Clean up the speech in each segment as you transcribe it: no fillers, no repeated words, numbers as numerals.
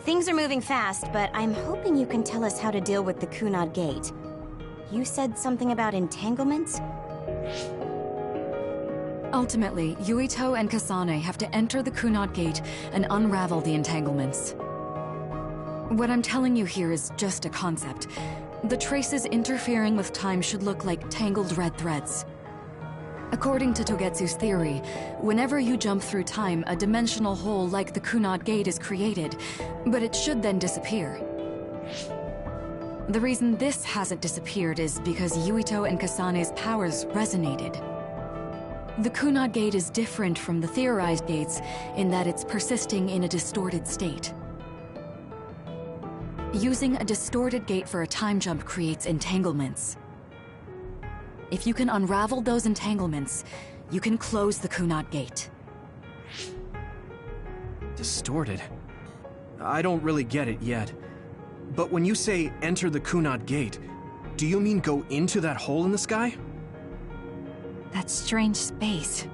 Things are moving fast, but I'm hoping you can tell us how to deal with the Kunad Gate. You said something about entanglements? Ultimately, Yuito and Kasane have to enter the Kunad Gate and unravel the entanglements. What I'm telling you here is just a concept. The traces interfering with time should look like tangled red threads. According to Togetsu's theory, whenever you jump through time, a dimensional hole like the Kunad Gate is created, but it should then disappear. The reason this hasn't disappeared is because Yuito and Kasane's powers resonated. The Kunad Gate is different from the theorized gates in that it's persisting in a distorted state. Using a distorted gate for a time jump creates entanglements. If you can unravel those entanglements, you can close the Kunad Gate. Distorted? I don't really get it yet. But when you say enter the Kunad Gate, do you mean go into that hole in the sky? That strange space.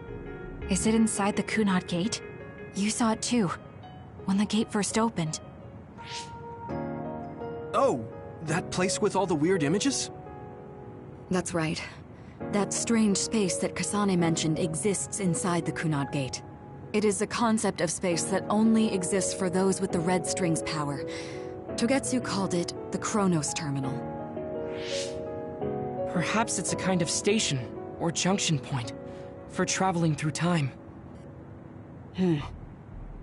Is it inside the Kunad Gate? You saw it too, when the gate first opened. Oh, that place with all the weird images? That's right. That strange space that Kasane mentioned exists inside the Kunad Gate. It is a concept of space that only exists for those with the red string's power. Togetsu called it the Chronos Terminal. Perhaps it's a kind of station, or junction point, for traveling through time.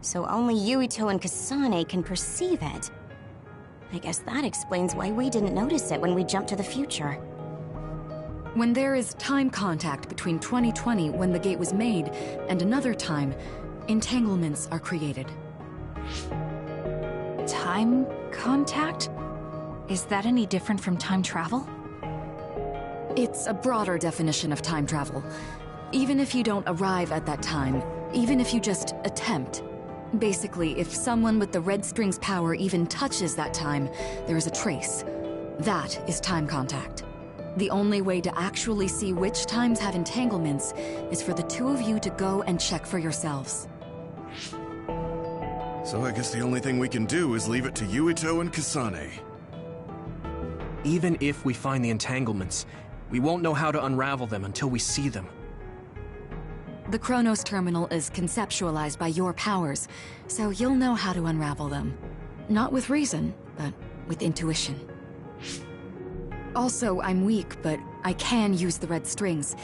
So only Yuito and Kasane can perceive it. I guess that explains why we didn't notice it when we jumped to the future. When there is time contact between 2020, when the gate was made, and another time, entanglements are created. Time contact? Is that any different from time travel? It's a broader definition of time travel. Even if you don't arrive at that time, even if you just attempt. Basically, if someone with the red string's power even touches that time, there is a trace. That is time contact. The only way to actually see which times have entanglements is for the two of you to go and check for yourselves. So I guess the only thing we can do is leave it to Yuito and Kasane. Even if we find the entanglements, we won't know how to unravel them until we see them. The Chronos Terminal is conceptualized by your powers, so you'll know how to unravel them. Not with reason, but with intuition. Also, I'm weak, but I can use the red strings,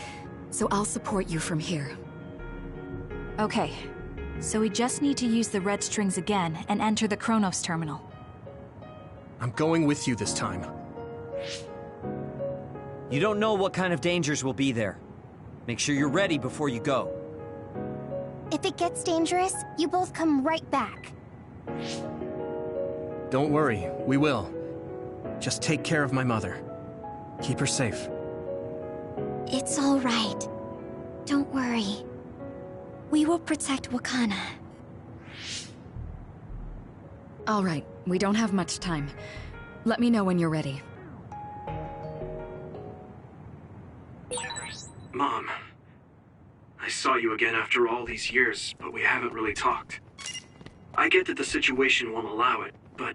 so I'll support you from here. Okay, so we just need to use the red strings again and enter the Chronos Terminal. I'm going with you this time. You don't know what kind of dangers will be there. Make sure you're ready before you go. If it gets dangerous, you both come right back. Don't worry, we will. Just take care of my mother. Keep her safe. It's all right. Don't worry. We will protect Wakana. All right, we don't have much time. Let me know when you're ready. Mom, I saw you again after all these years, but we haven't really talked. I get that the situation won't allow it, but...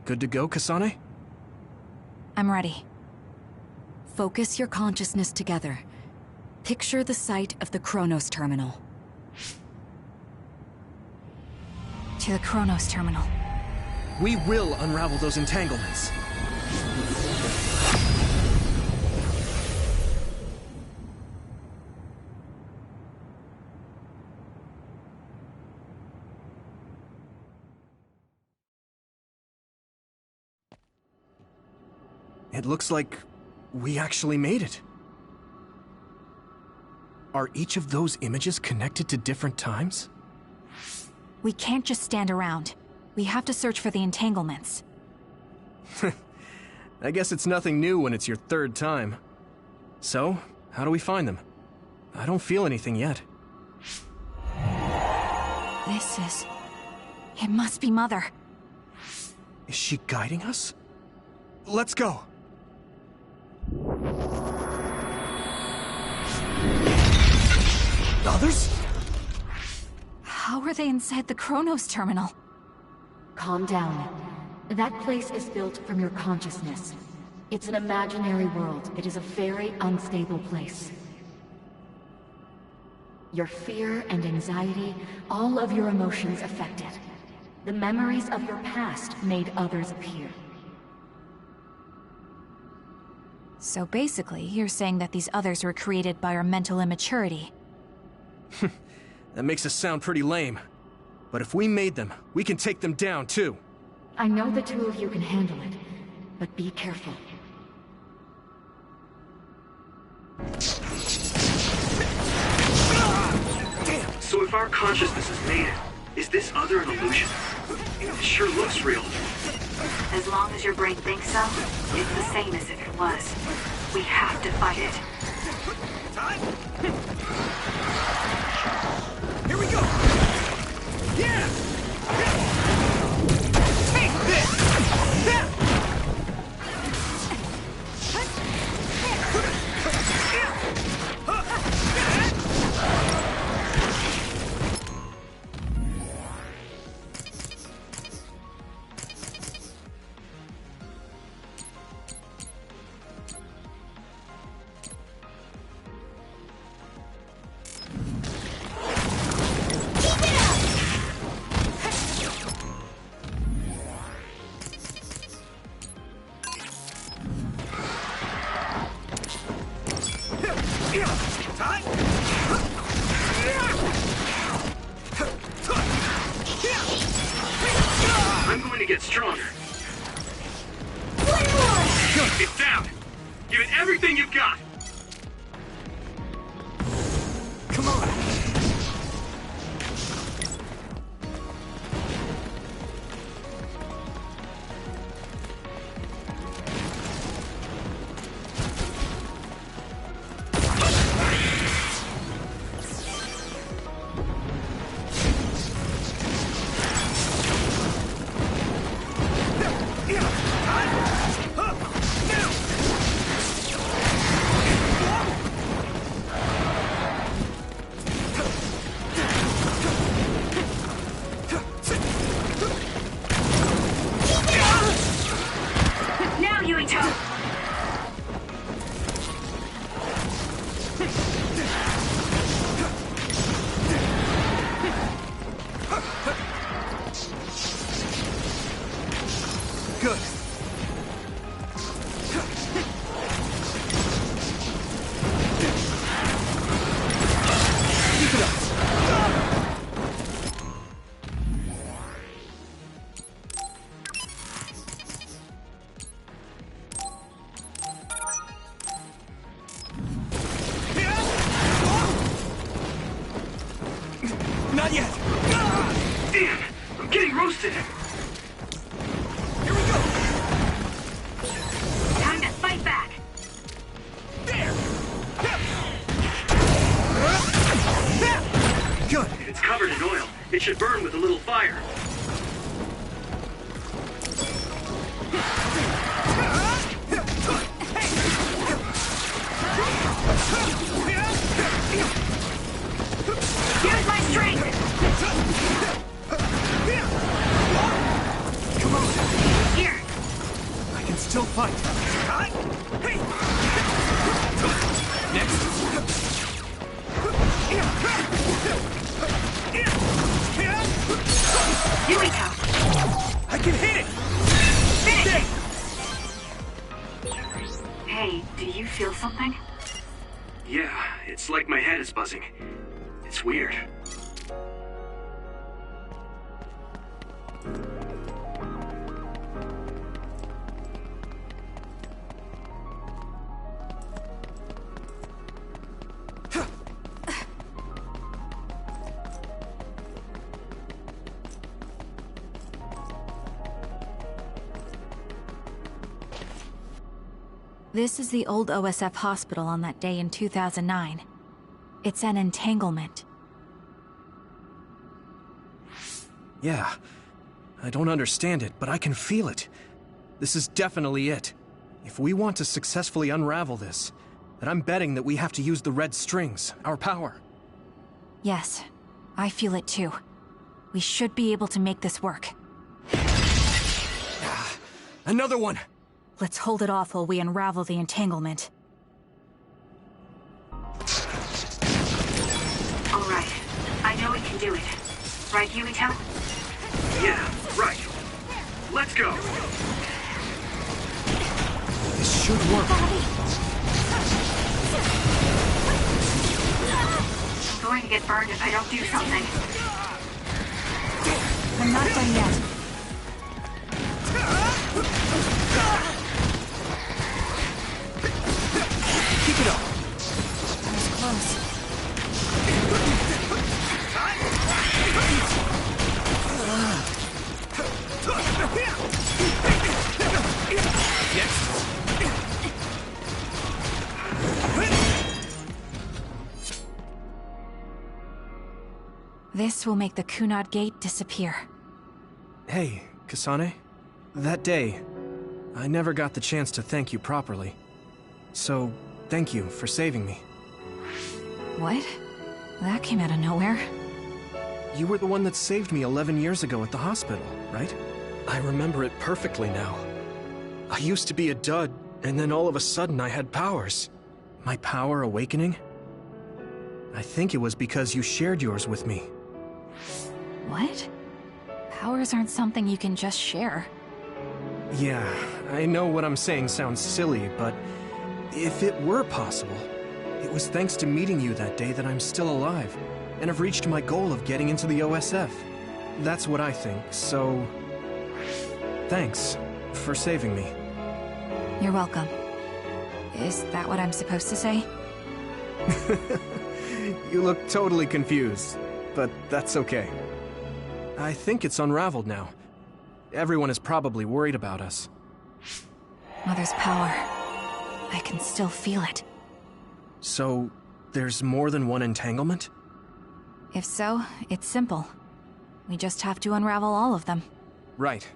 Good to go, Kasane? I'm ready. Focus your consciousness together. Picture the site of the Chronos Terminal. To the Chronos Terminal. We will unravel those entanglements. It looks like we actually made it. Are each of those images connected to different times? We can't just stand around. We have to search for the entanglements. I guess it's nothing new when it's your third time. So, how do we find them? I don't feel anything yet. It must be Mother. Is she guiding us? Let's go! Others? How are they inside the Chronos terminal? Calm down. That place is built from your consciousness. It's an imaginary world. It is a very unstable place. Your fear and anxiety, all of your emotions affected. The memories of your past made others appear. So basically, you're saying that these others were created by our mental immaturity. That makes us sound pretty lame. But if we made them, we can take them down, too. I know the two of you can handle it, but be careful. So if our consciousness has made it, is this other an illusion? It sure looks real. As long as your brain thinks so, it's the same as if it was. We have to fight it. Here we go! Yeah! Take this! I'm going to get stronger. It's down. Give it everything you've got. Come on! Now, Yuito! Good. Keep it up. Not yet. Damn, I'm getting roasted. Here we go. Time to fight back! There. Good. It's covered in oil. It should burn with a little fire. Use my strength! Come on. Here! I can still fight. Hey. Next. Yuito! I can hit it. Finish it! Hey, do you feel something? Yeah, it's like my head is buzzing. It's weird. This is the old OSF hospital on that day in 2009. It's an entanglement. Yeah. I don't understand it, but I can feel it. This is definitely it. If we want to successfully unravel this, then I'm betting that we have to use the red strings, our power. Yes, I feel it too. We should be able to make this work. Another one! Let's hold it off while we unravel the entanglement. All right. I know we can do it. Right, Yuito? Yeah, right. Let's go. This should work. I'm going to get burned if I don't do something. I'm not done yet. Keep it up. That was close. This will make the Kunad Gate disappear. Hey, Kasane. That day, I never got the chance to thank you properly. So, thank you for saving me. What? That came out of nowhere. You were the one that saved me 11 years ago at the hospital, right? I remember it perfectly now. I used to be a dud, and then all of a sudden I had powers. My power awakening? I think it was because you shared yours with me. What? Powers aren't something you can just share. Yeah, I know what I'm saying sounds silly, but if it were possible, it was thanks to meeting you that day that I'm still alive, and have reached my goal of getting into the OSF. That's what I think, so... thanks for saving me. You're welcome. Is that what I'm supposed to say? You look totally confused, but that's okay. I think it's unraveled now. Everyone is probably worried about us. Mother's power. I can still feel it. So, there's more than one entanglement? If so, it's simple. We just have to unravel all of them. Right.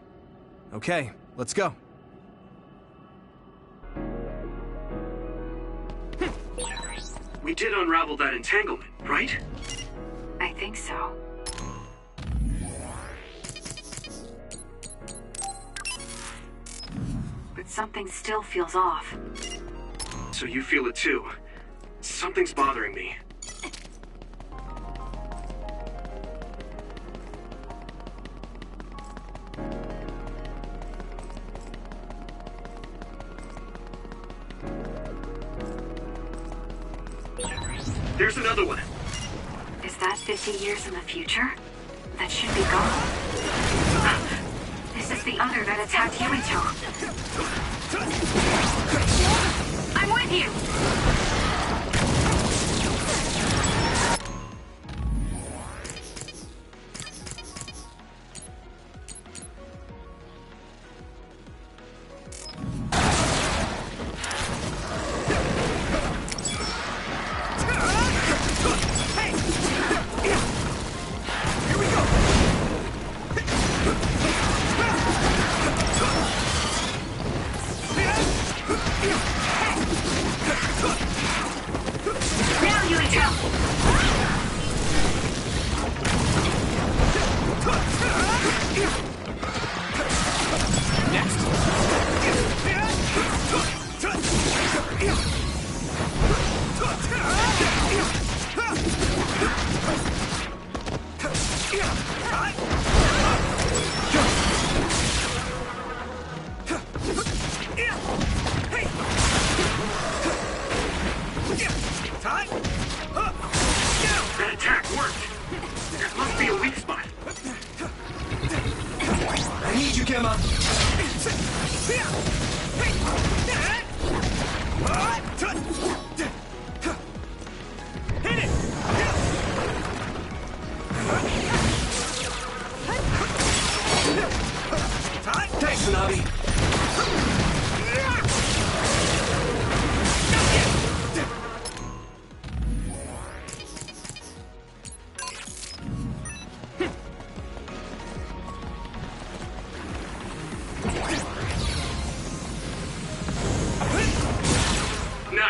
Okay, let's go. We did unravel that entanglement, right? I think so. But something still feels off. So you feel it too. Something's bothering me. There's another one. Is that 50 years in the future? That should be gone. This is the other that attacked Yuito. I'm with you! That attack worked. There must be a weak spot. I need you, Gemma! Hit it! Thanks, Navi.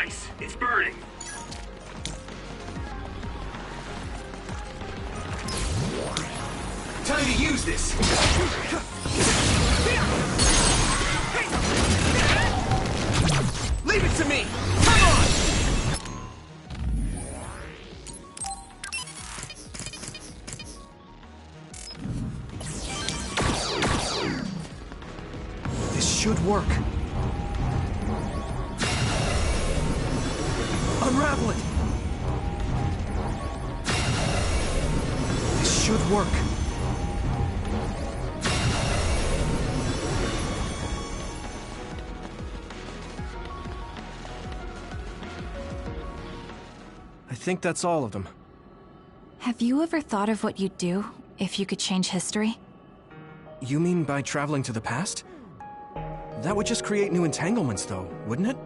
Nice. It's burning. Time to use this! Leave it to me! Come on! This should work. Unravel it! This should work. I think that's all of them. Have you ever thought of what you'd do if you could change history? You mean by traveling to the past? That would just create new entanglements, though, wouldn't it?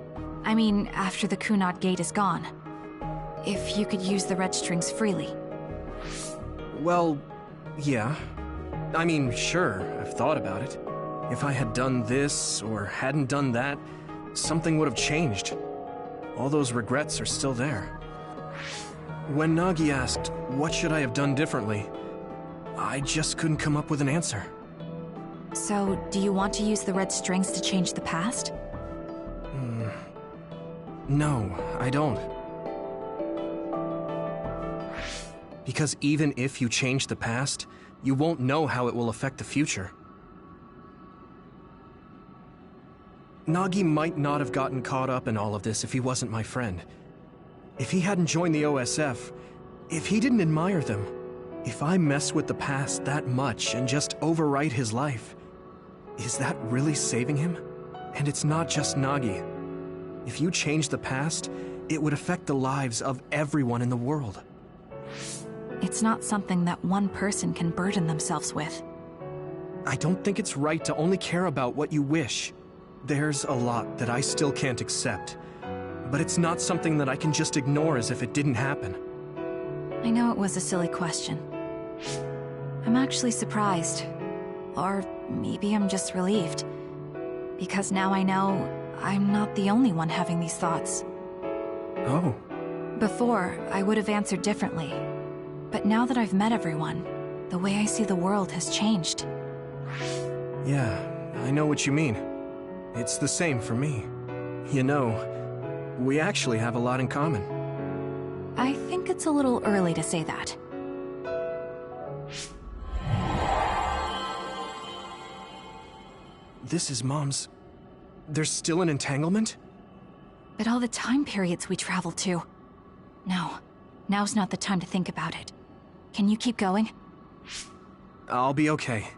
I mean, after the Kunat Gate is gone. If you could use the red strings freely. Well, yeah. I mean, sure, I've thought about it. If I had done this, or hadn't done that, something would have changed. All those regrets are still there. When Nagi asked, what should I have done differently, I just couldn't come up with an answer. So, do you want to use the red strings to change the past? No, I don't. Because even if you change the past, you won't know how it will affect the future. Nagi might not have gotten caught up in all of this if he wasn't my friend. If he hadn't joined the OSF, if he didn't admire them, if I mess with the past that much and just overwrite his life, is that really saving him? And it's not just Nagi. If you change the past, it would affect the lives of everyone in the world. It's not something that one person can burden themselves with. I don't think it's right to only care about what you wish. There's a lot that I still can't accept. But it's not something that I can just ignore as if it didn't happen. I know it was a silly question. I'm actually surprised. Or maybe I'm just relieved. Because now I know I'm not the only one having these thoughts. Oh. Before, I would have answered differently. But now that I've met everyone, the way I see the world has changed. Yeah, I know what you mean. It's the same for me. You know, we actually have a lot in common. I think it's a little early to say that. This is Mom's... There's still an entanglement? But all the time periods we traveled to. No, now's not the time to think about it. Can you keep going? I'll be okay.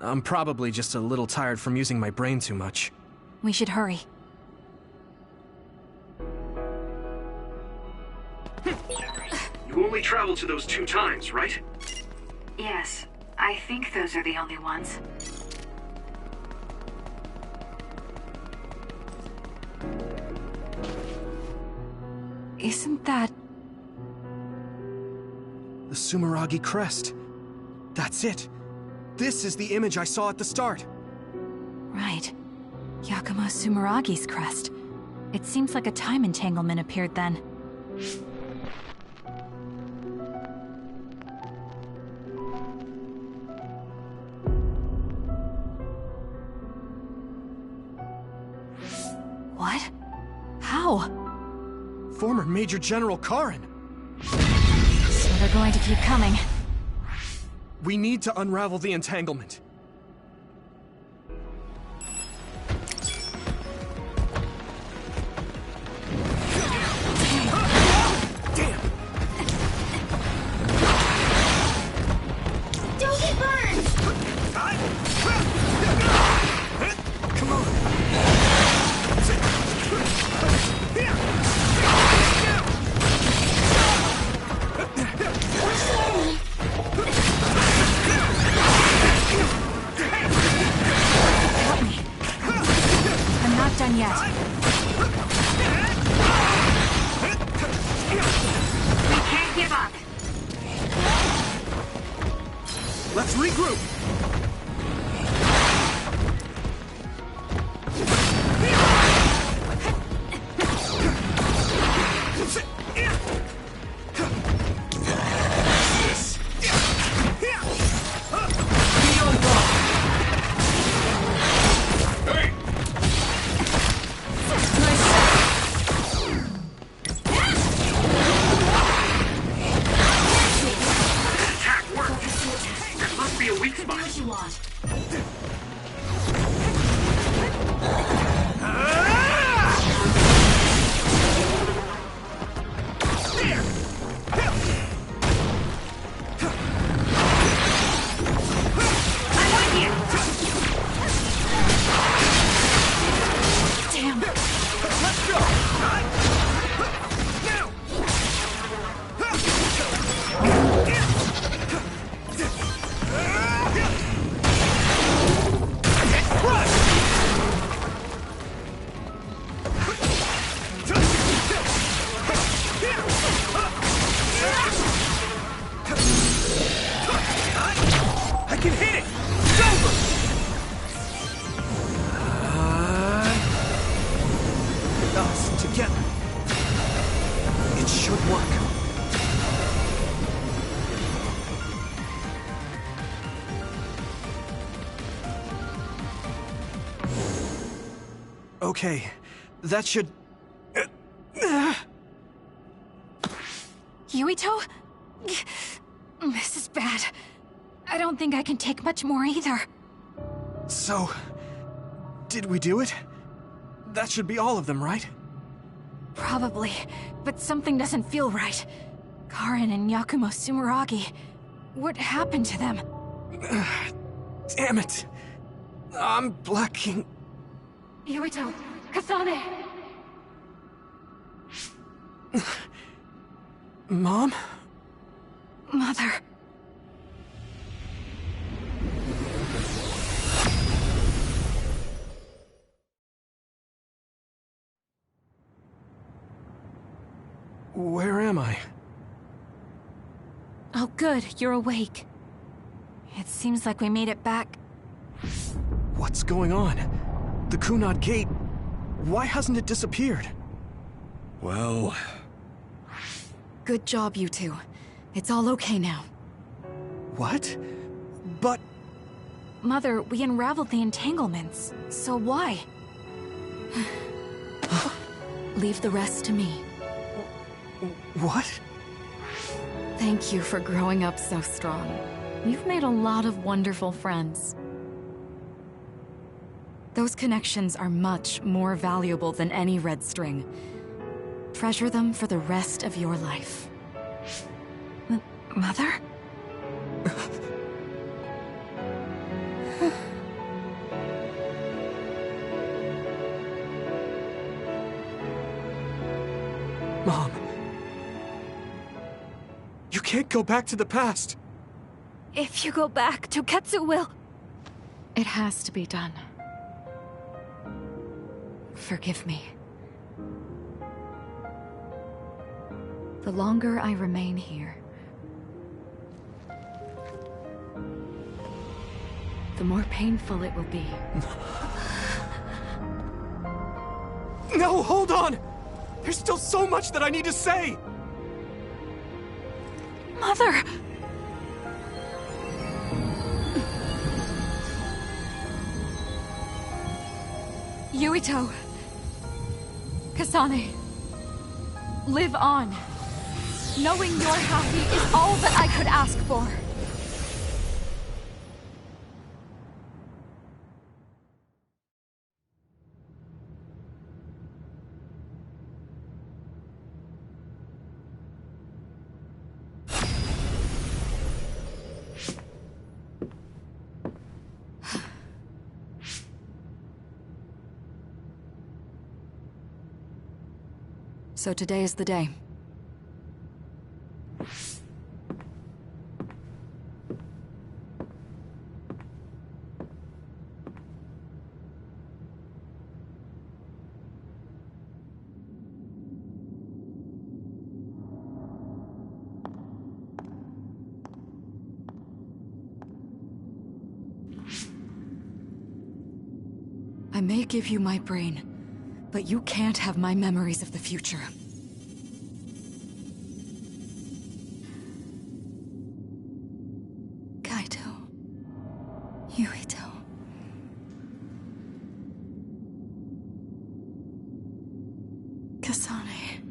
I'm probably just a little tired from using my brain too much. We should hurry. You only traveled to those 2 times, right? Yes, I think those are the only ones. Isn't that... The Sumeragi crest. That's it. This is the image I saw at the start. Right. Yakumo Sumeragi's crest. It seems like a time entanglement appeared then. What? How? Former Major General Karin. So they're going to keep coming. We need to unravel the entanglement. Damn! Don't get burned! Come on! Help me. I'm not done yet. We can't give up. Let's regroup! Okay, that should... Yuito? This is bad. I don't think I can take much more either. So... did we do it? That should be all of them, right? Probably, but something doesn't feel right. Karin and Yakumo Sumeragi. What happened to them? Damn it! I'm blacking... Yuito! Kasane! Mom? Mother... Where am I? Oh good, you're awake. It seems like we made it back. What's going on? The Kunad Gate... why hasn't it disappeared? Well... Good job, you two. It's all okay now. What? But... Mother, we unraveled the entanglements, so why? Leave the rest to me. what? Thank you for growing up so strong. You've made a lot of wonderful friends. Those connections are much more valuable than any red string. Treasure them for the rest of your life. Mother? Mom. You can't go back to the past. If you go back, Toketsu will... It has to be done. Forgive me. The longer I remain here, the more painful it will be. No, hold on! There's still so much that I need to say! Mother! Yuito! Kasane! Live on! Knowing you're happy is all that I could ask for! So today is the day. I may give you my brain, but you can't have my memories of the future. Kaito. Yuito. Kasane.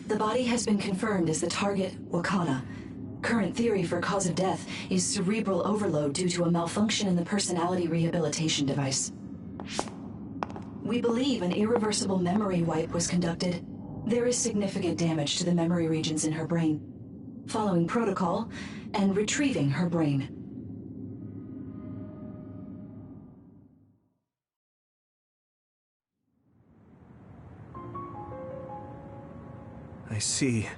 The body has been confirmed as the target, Wakana. Current theory for cause of death is cerebral overload due to a malfunction in the personality rehabilitation device. We believe an irreversible memory wipe was conducted. There is significant damage to the memory regions in her brain. Following protocol and retrieving her brain. see.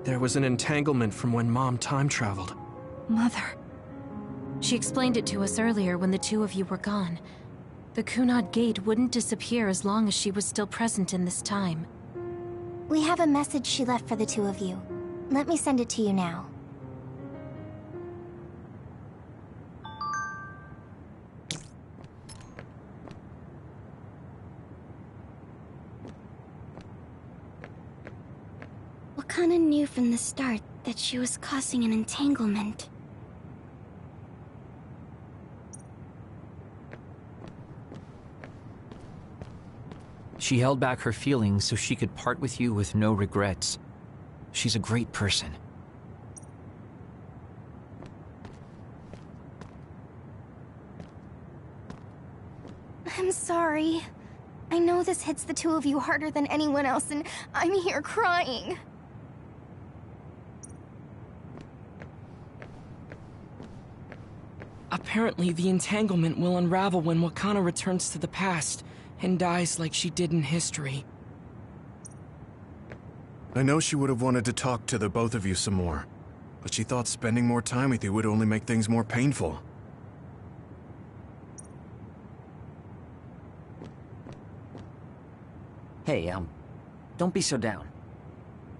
There was an entanglement from when Mom time traveled. Mother. She explained it to us earlier when the two of you were gone. The Kunad Gate wouldn't disappear as long as she was still present in this time. We have a message she left for the two of you. Let me send it to you now. Wakana knew from the start that she was causing an entanglement. She held back her feelings so she could part with you with no regrets. She's a great person. I'm sorry. I know this hits the two of you harder than anyone else, and I'm here crying. Apparently, the entanglement will unravel when Wakana returns to the past and dies like she did in history. I know she would have wanted to talk to the both of you some more, but she thought spending more time with you would only make things more painful. Hey, don't be so down.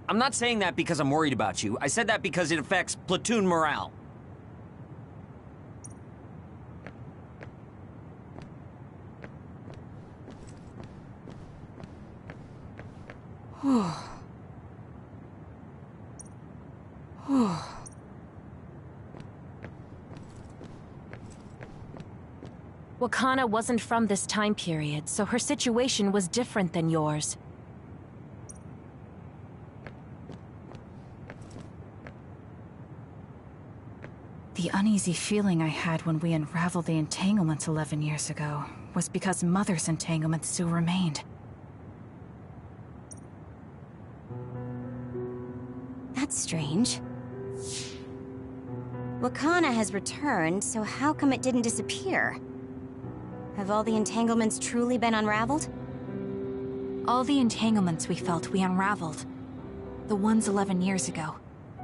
I'm not saying that because I'm worried about you. I said that because it affects platoon morale. Wakana wasn't from this time period, so her situation was different than yours. The uneasy feeling I had when we unraveled the entanglements 11 years ago was because Mother's entanglements still remained. That's strange. Wakana has returned, so how come it didn't disappear? Have all the entanglements truly been unraveled? All the entanglements we felt we unraveled. The ones 11 years ago,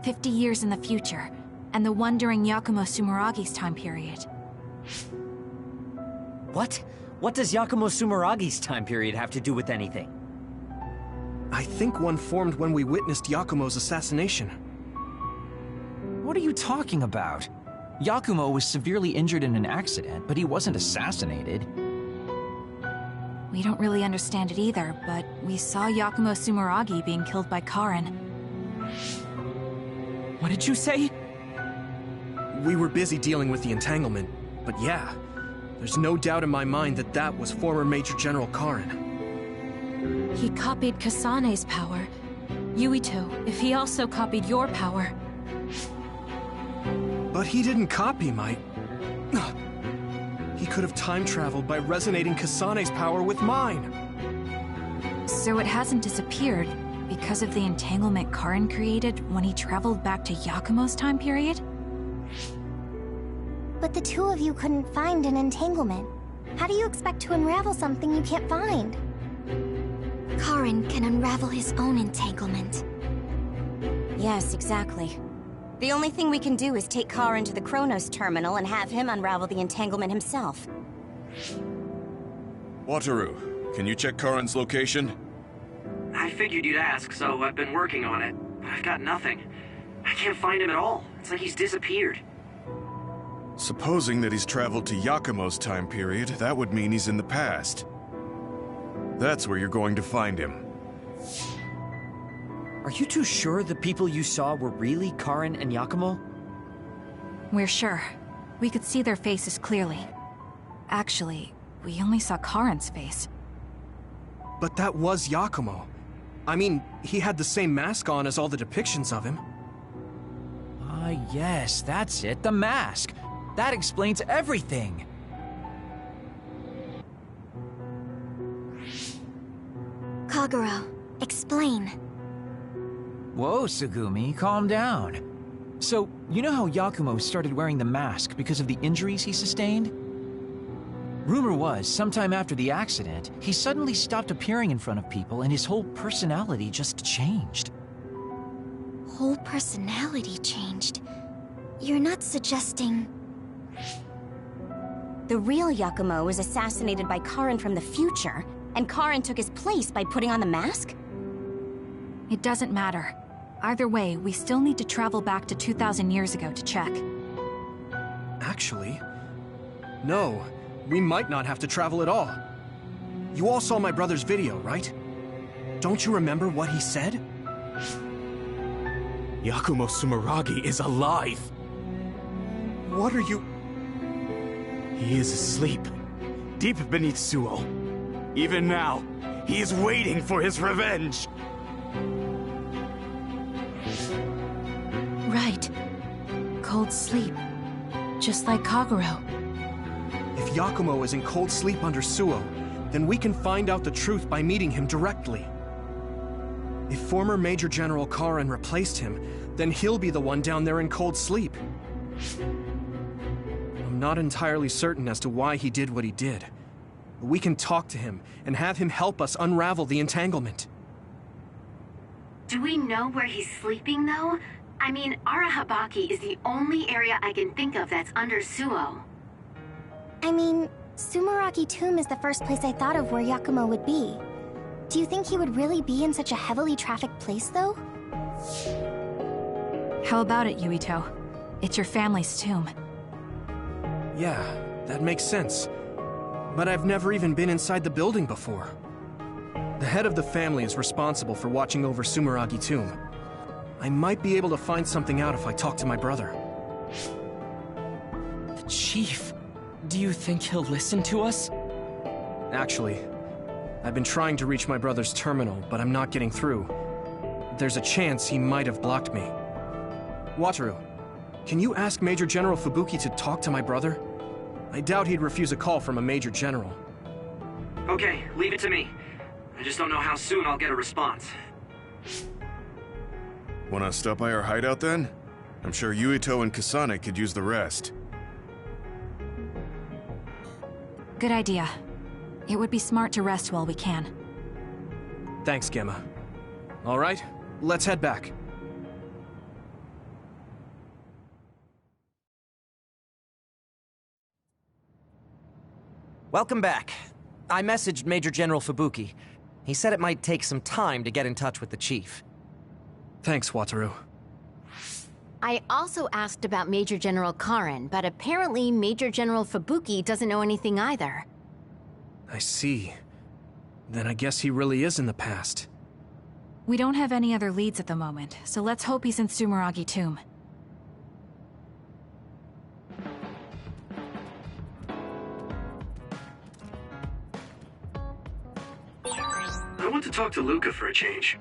50 years in the future, and the one during Yakumo Sumeragi's time period. What? What does Yakumo Sumeragi's time period have to do with anything? I think one formed when we witnessed Yakumo's assassination. What are you talking about? Yakumo was severely injured in an accident, but he wasn't assassinated. We don't really understand it either, but we saw Yakumo Sumeragi being killed by Karin. What did you say? We were busy dealing with the entanglement, but yeah, there's no doubt in my mind that that was former Major General Karin. He copied Kasane's power. Yuito, if he also copied your power. But he didn't copy my... He could have time-traveled by resonating Kasane's power with mine. So it hasn't disappeared because of the entanglement Karin created when he traveled back to Yakumo's time period? But the two of you couldn't find an entanglement. How do you expect to unravel something you can't find? Karin can unravel his own entanglement. Yes, exactly. The only thing we can do is take Karin to the Chronos terminal and have him unravel the entanglement himself. Wataru, can you check Karin's location? I figured you'd ask, so I've been working on it. But I've got nothing. I can't find him at all. It's like he's disappeared. Supposing that he's traveled to Yakumo's time period, that would mean he's in the past. That's where you're going to find him. Are you too sure the people you saw were really Karin and Yakumo? We're sure. We could see their faces clearly. Actually, we only saw Karin's face. But that was Yakumo. I mean, he had the same mask on as all the depictions of him. Ah, yes, that's it, the mask. That explains everything. Kagero, explain. Whoa, Tsugumi, calm down. So, you know how Yakumo started wearing the mask because of the injuries he sustained? Rumor was, sometime after the accident, he suddenly stopped appearing in front of people and his whole personality just changed. Whole personality changed? You're not suggesting... The real Yakumo was assassinated by Karin from the future, and Karin took his place by putting on the mask? It doesn't matter. Either way, we still need to travel back to 2,000 years ago to check. Actually, no. We might not have to travel at all. You all saw my brother's video, right? Don't you remember what he said? Yakumo Sumeragi is alive! What are you... He is asleep, deep beneath Suo. Even now, he is waiting for his revenge! Right. Cold sleep. Just like Kagero. If Yakumo is in cold sleep under Suo, then we can find out the truth by meeting him directly. If former Major General Karin replaced him, then he'll be the one down there in cold sleep. I'm not entirely certain as to why he did what he did. But we can talk to him and have him help us unravel the entanglement. Do we know where he's sleeping, though? I mean, Arahabaki is the only area I can think of that's under Suo. I mean, Sumeragi Tomb is the first place I thought of where Yakumo would be. Do you think he would really be in such a heavily trafficked place, though? How about it, Yuito? It's your family's tomb. Yeah, that makes sense. But I've never even been inside the building before. The head of the family is responsible for watching over Sumeragi Tomb. I might be able to find something out if I talk to my brother. The Chief? Do you think he'll listen to us? Actually, I've been trying to reach my brother's terminal, but I'm not getting through. There's a chance he might have blocked me. Wataru, can you ask Major General Fubuki to talk to my brother? I doubt he'd refuse a call from a Major General. Okay, leave it to me. I just don't know how soon I'll get a response. Wanna stop by our hideout then? I'm sure Yuito and Kasane could use the rest. Good idea. It would be smart to rest while we can. Thanks, Gemma. All right, let's head back. Welcome back. I messaged Major General Fubuki. He said it might take some time to get in touch with the Chief. Thanks, Wataru. I also asked about Major General Karin, but apparently Major General Fubuki doesn't know anything either. I see. Then I guess he really is in the past. We don't have any other leads at the moment, so let's hope he's in Sumeragi Tomb. I want to talk to Luca for a change.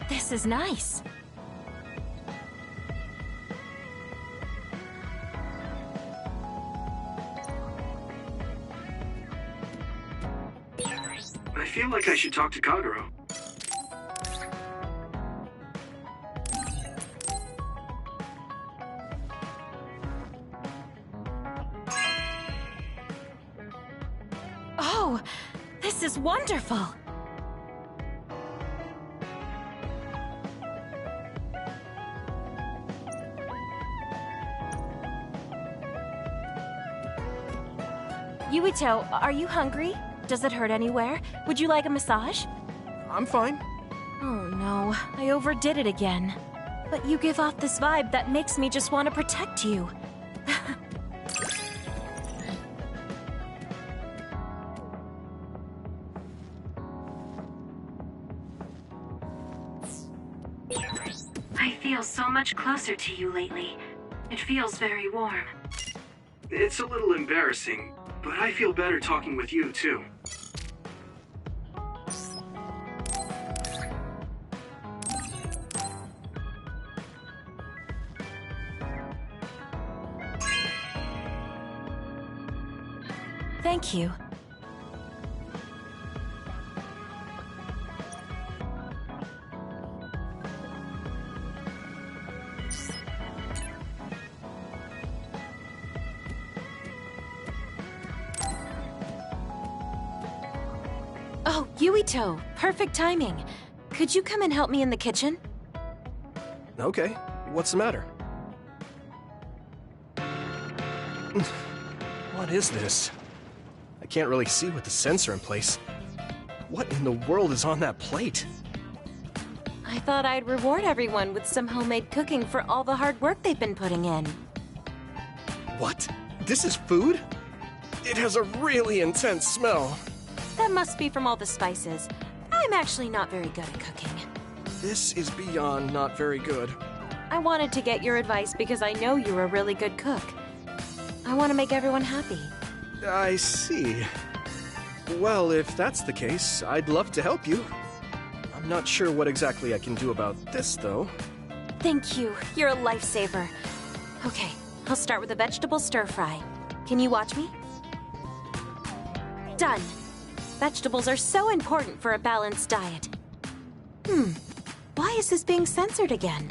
This is nice. I feel like I should talk to Kagero. Oh, this is wonderful. Yuito, are you hungry? Does it hurt anywhere? Would you like a massage? I'm fine. Oh no, I overdid it again. But you give off this vibe that makes me just want to protect you. I feel so much closer to you lately. It feels very warm. It's a little embarrassing, but I feel better talking with you, too. Thank you. Oh, Yuito! Perfect timing. Could you come and help me in the kitchen? Okay, what's the matter? What is this? I can't really see with the sensor in place. What in the world is on that plate? I thought I'd reward everyone with some homemade cooking for all the hard work they've been putting in. What? This is food? It has a really intense smell. That must be from all the spices. I'm actually not very good at cooking. This is beyond not very good. I wanted to get your advice because I know you're a really good cook. I want to make everyone happy. I see. Well, if that's the case, I'd love to help you. I'm not sure what exactly I can do about this, though. Thank you. You're a lifesaver. Okay, I'll start with a vegetable stir-fry. Can you watch me? Done. Vegetables are so important for a balanced diet. Why is this being censored again?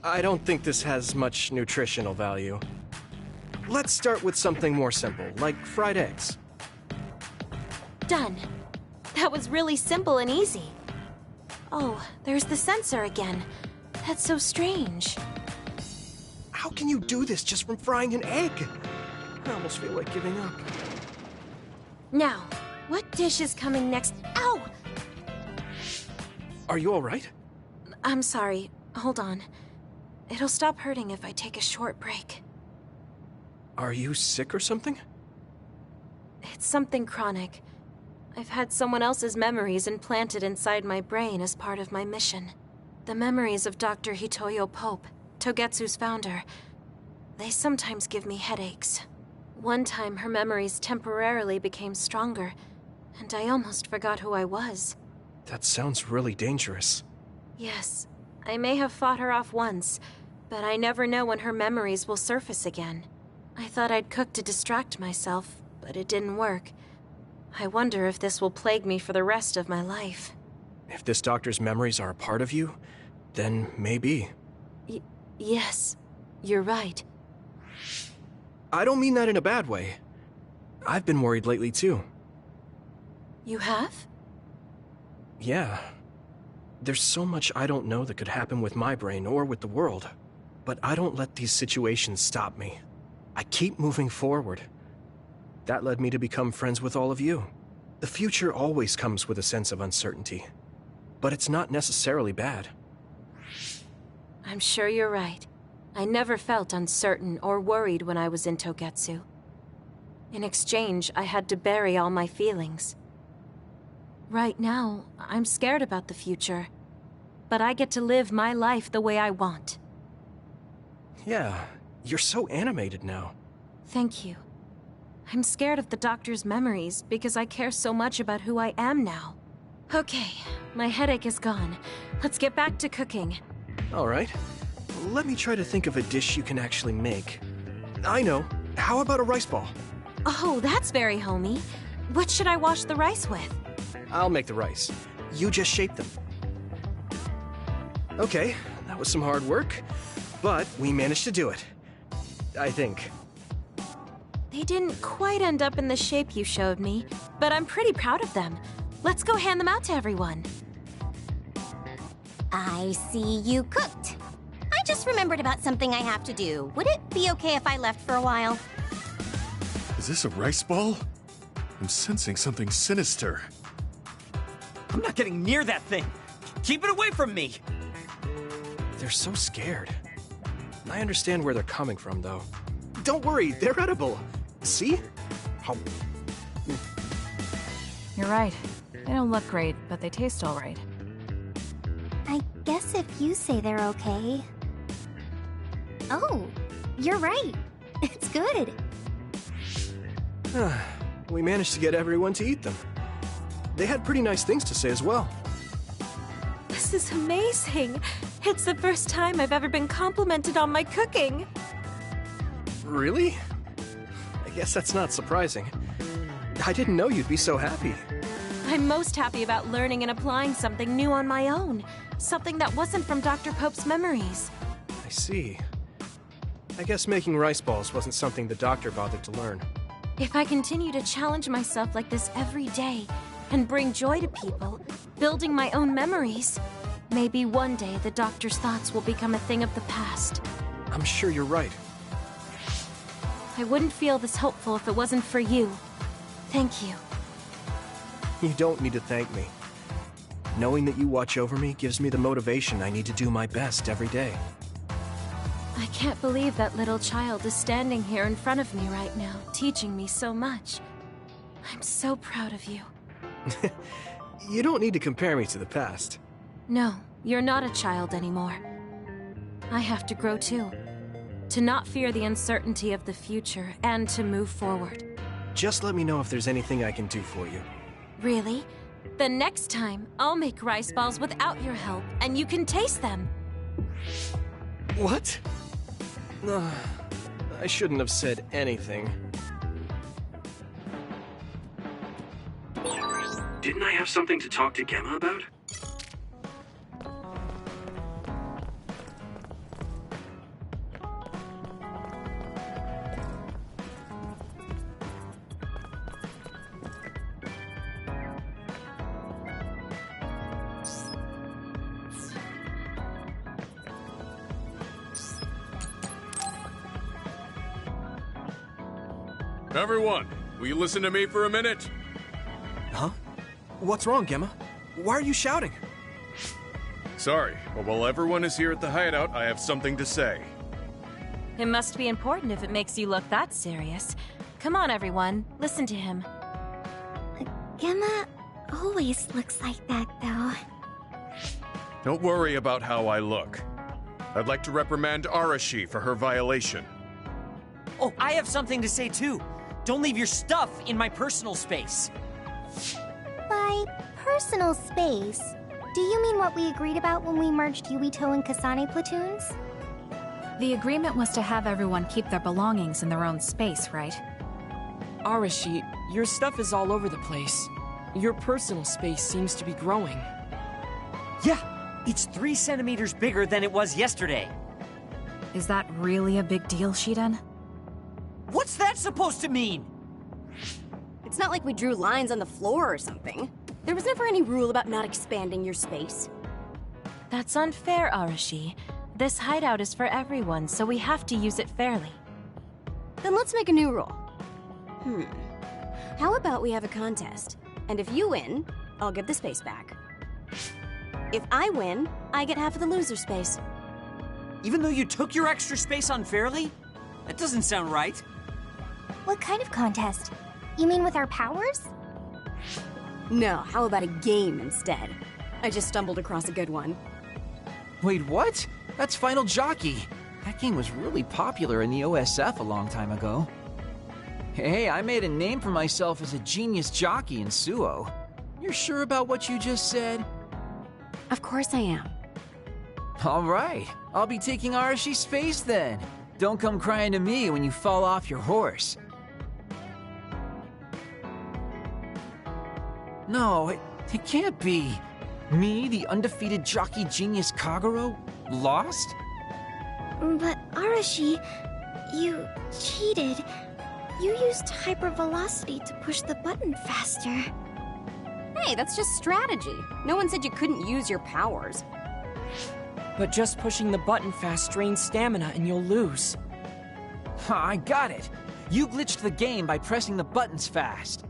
I don't think this has much nutritional value. Let's start with something more simple, like fried eggs. Done. That was really simple and easy. Oh, there's the censor again. That's so strange. How can you do this just from frying an egg? I almost feel like giving up. Now, what dish is coming next? Ow! Are you all right? I'm sorry. Hold on. It'll stop hurting if I take a short break. Are you sick or something? It's something chronic. I've had someone else's memories implanted inside my brain as part of my mission. The memories of Dr. Hitoyo Pope, Togetsu's founder. They sometimes give me headaches. One time, her memories temporarily became stronger, and I almost forgot who I was. That sounds really dangerous. Yes, I may have fought her off once, but I never know when her memories will surface again. I thought I'd cook to distract myself, but it didn't work. I wonder if this will plague me for the rest of my life. If this doctor's memories are a part of you, then maybe. Yes, you're right. I don't mean that in a bad way. I've been worried lately, too. You have? Yeah. There's so much I don't know that could happen with my brain or with the world. But I don't let these situations stop me. I keep moving forward. That led me to become friends with all of you. The future always comes with a sense of uncertainty. But it's not necessarily bad. I'm sure you're right. I never felt uncertain or worried when I was in Togetsu. In exchange, I had to bury all my feelings. Right now, I'm scared about the future. But I get to live my life the way I want. Yeah, you're so animated now. Thank you. I'm scared of the doctor's memories because I care so much about who I am now. Okay, my headache is gone. Let's get back to cooking. All right. Let me try to think of a dish you can actually make. I know. How about a rice ball? Oh, that's very homey. What should I wash the rice with? I'll make the rice. You just shape them. Okay, that was some hard work, but we managed to do it. I think. They didn't quite end up in the shape you showed me, but I'm pretty proud of them. Let's go hand them out to everyone. I see you cooked. I just remembered about something I have to do. Would it be okay if I left for a while? Is this a rice ball? I'm sensing something sinister. I'm not getting near that thing. Keep it away from me. They're so scared. I understand where they're coming from, though. Don't worry, they're edible. See? How... You're right. They don't look great, but they taste all right. I guess if you say they're okay. Oh, you're right. It's good. We managed to get everyone to eat them. They had pretty nice things to say as well. This is amazing. It's the first time I've ever been complimented on my cooking. Really? I I guess that's not surprising. I didn't know you'd be so happy. I'm most happy about learning and applying something new on my own. Something that wasn't from Dr. Pope's memories. I see. I guess making rice balls wasn't something the doctor bothered to learn. If I continue to challenge myself like this every day and bring joy to people, building my own memories, maybe one day the doctor's thoughts will become a thing of the past. I'm sure you're right. I wouldn't feel this hopeful if it wasn't for you. Thank you. You don't need to thank me. Knowing that you watch over me gives me the motivation I need to do my best every day. I can't believe that little child is standing here in front of me right now, teaching me so much. I'm so proud of you. You don't need to compare me to the past. No, you're not a child anymore. I have to grow too. To not fear the uncertainty of the future, and to move forward. Just let me know if there's anything I can do for you. Really? Then next time, I'll make rice balls without your help, and you can taste them. What? I shouldn't have said anything. Didn't I have something to talk to Gemma about? Everyone, will you listen to me for a minute? Huh? What's wrong, Gemma? Why are you shouting? Sorry, but while everyone is here at the hideout, I have something to say. It must be important if it makes you look that serious. Come on, everyone. Listen to him. Gemma always looks like that, though. Don't worry about how I look. I'd like to reprimand Arashi for her violation. Oh, I have something to say too. Don't leave your stuff in my personal space. By personal space, do you mean what we agreed about when we merged Yuito and Kasane platoons? The agreement was to have everyone keep their belongings in their own space, right? Arashi, your stuff is all over the place. Your personal space seems to be growing. Yeah, it's 3 centimeters bigger than it was yesterday. Is that really a big deal, Shiden? What's that supposed to mean? It's not like we drew lines on the floor or something. There was never any rule about not expanding your space. That's unfair, Arashi. This hideout is for everyone, so we have to use it fairly. Then let's make a new rule. How about we have a contest? And if you win, I'll give the space back. If I win, I get half of the loser space. Even though you took your extra space unfairly? That doesn't sound right. What kind of contest? You mean with our powers? No, how about a game instead? I just stumbled across a good one. Wait, what? That's Final Jockey. That game was really popular in the OSF a long time ago. Hey, I made a name for myself as a genius jockey in Suo. You're sure about what you just said? Of course I am. All right, I'll be taking Arashi's space then. Don't come crying to me when you fall off your horse. No, it can't be. Me, the undefeated jockey genius Kagero, lost? But Arashi, you cheated. You used hypervelocity to push the button faster. Hey, that's just strategy. No one said you couldn't use your powers. But just pushing the button fast strains stamina and you'll lose. I got it. You glitched the game by pressing the buttons fast.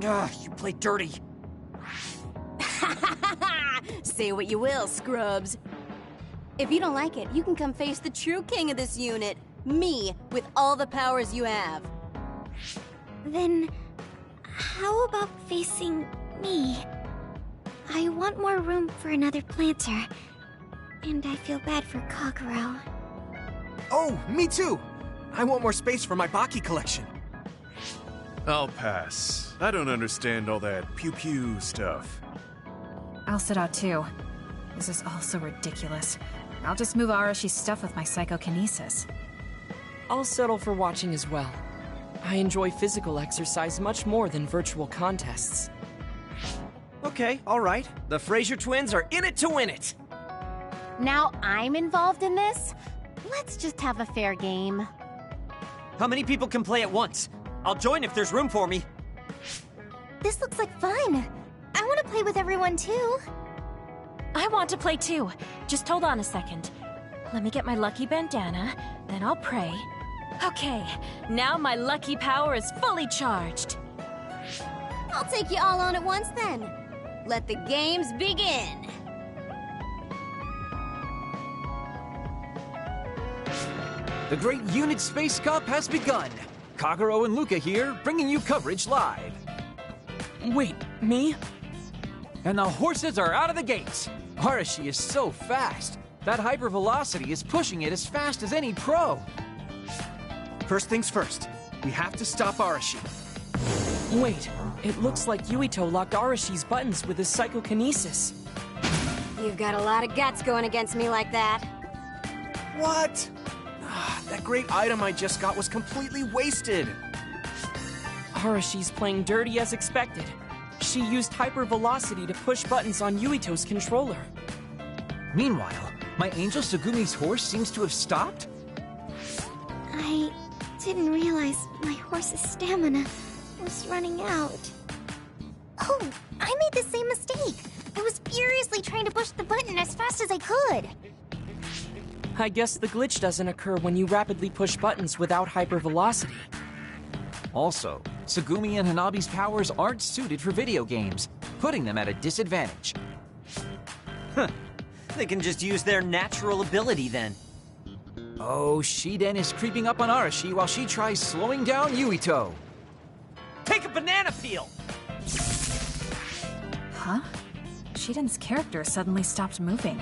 Ugh, you play dirty. Say what you will, scrubs. If you don't like it, you can come face the true king of this unit. Me, with all the powers you have. Then, how about facing me? I want more room for another planter. And I feel bad for Kagero. Oh, me too! I want more space for my Baki collection. I'll pass. I don't understand all that pew-pew stuff. I'll sit out too. This is all so ridiculous. I'll just move Arashi's stuff with my psychokinesis. I'll settle for watching as well. I enjoy physical exercise much more than virtual contests. Okay, alright. The Fraser twins are in it to win it! Now I'm involved in this? Let's just have a fair game. How many people can play at once? I'll join if there's room for me. This looks like fun. I want to play with everyone too. I want to play too. Just hold on a second. Let me get my lucky bandana, then I'll pray. Okay, now my lucky power is fully charged. I'll take you all on at once then. Let the games begin. The Great Unit Space Cup has begun. Kagero and Luca here, bringing you coverage live. Wait, me? And the horses are out of the gates. Arashi is so fast. That hypervelocity is pushing it as fast as any pro. First things first, we have to stop Arashi. Wait, it looks like Yuito locked Arashi's buttons with his psychokinesis. You've got a lot of guts going against me like that. What? That great item I just got was completely wasted. Arashi's playing dirty as expected. She used hypervelocity to push buttons on Yuito's controller. Meanwhile, my angel Sugumi's horse seems to have stopped? I didn't realize my horse's stamina was running out. Oh, I made the same mistake. I was furiously trying to push the button as fast as I could. I guess the glitch doesn't occur when you rapidly push buttons without hypervelocity. Also, Sugumi and Hanabi's powers aren't suited for video games, putting them at a disadvantage. Huh. They can just use their natural ability then. Oh, Shiden is creeping up on Arashi while she tries slowing down Yuito. Take a banana peel! Huh? Shiden's character suddenly stopped moving.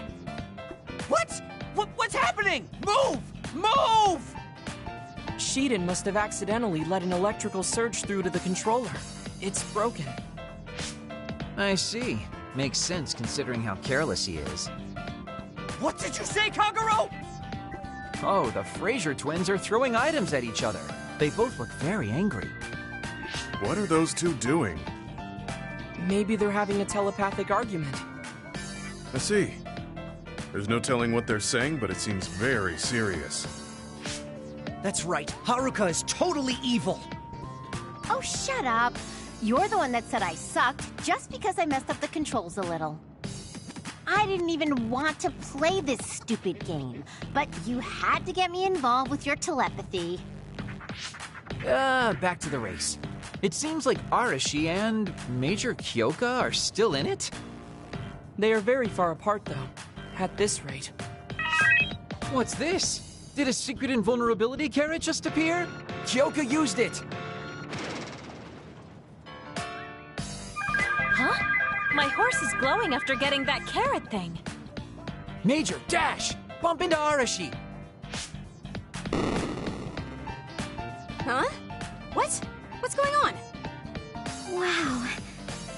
What? What's happening? Move! Move! Shiden must have accidentally let an electrical surge through to the controller. It's broken. I see. Makes sense considering how careless he is. What did you say, Kagero? Oh, the Fraser twins are throwing items at each other. They both look very angry. What are those two doing? Maybe they're having a telepathic argument. I see. There's no telling what they're saying, but it seems very serious. That's right. Haruka is totally evil. Oh, shut up. You're the one that said I sucked just because I messed up the controls a little. I didn't even want to play this stupid game, but you had to get me involved with your telepathy. Back to the race. It seems like Arashi and Major Kyoka are still in it? They are very far apart, though. At this rate. What's this? Did a secret invulnerability carrot just appear? Kyoka used it! Huh? My horse is glowing after getting that carrot thing. Major, dash! Bump into Arashi! Huh? What? What's going on? Wow.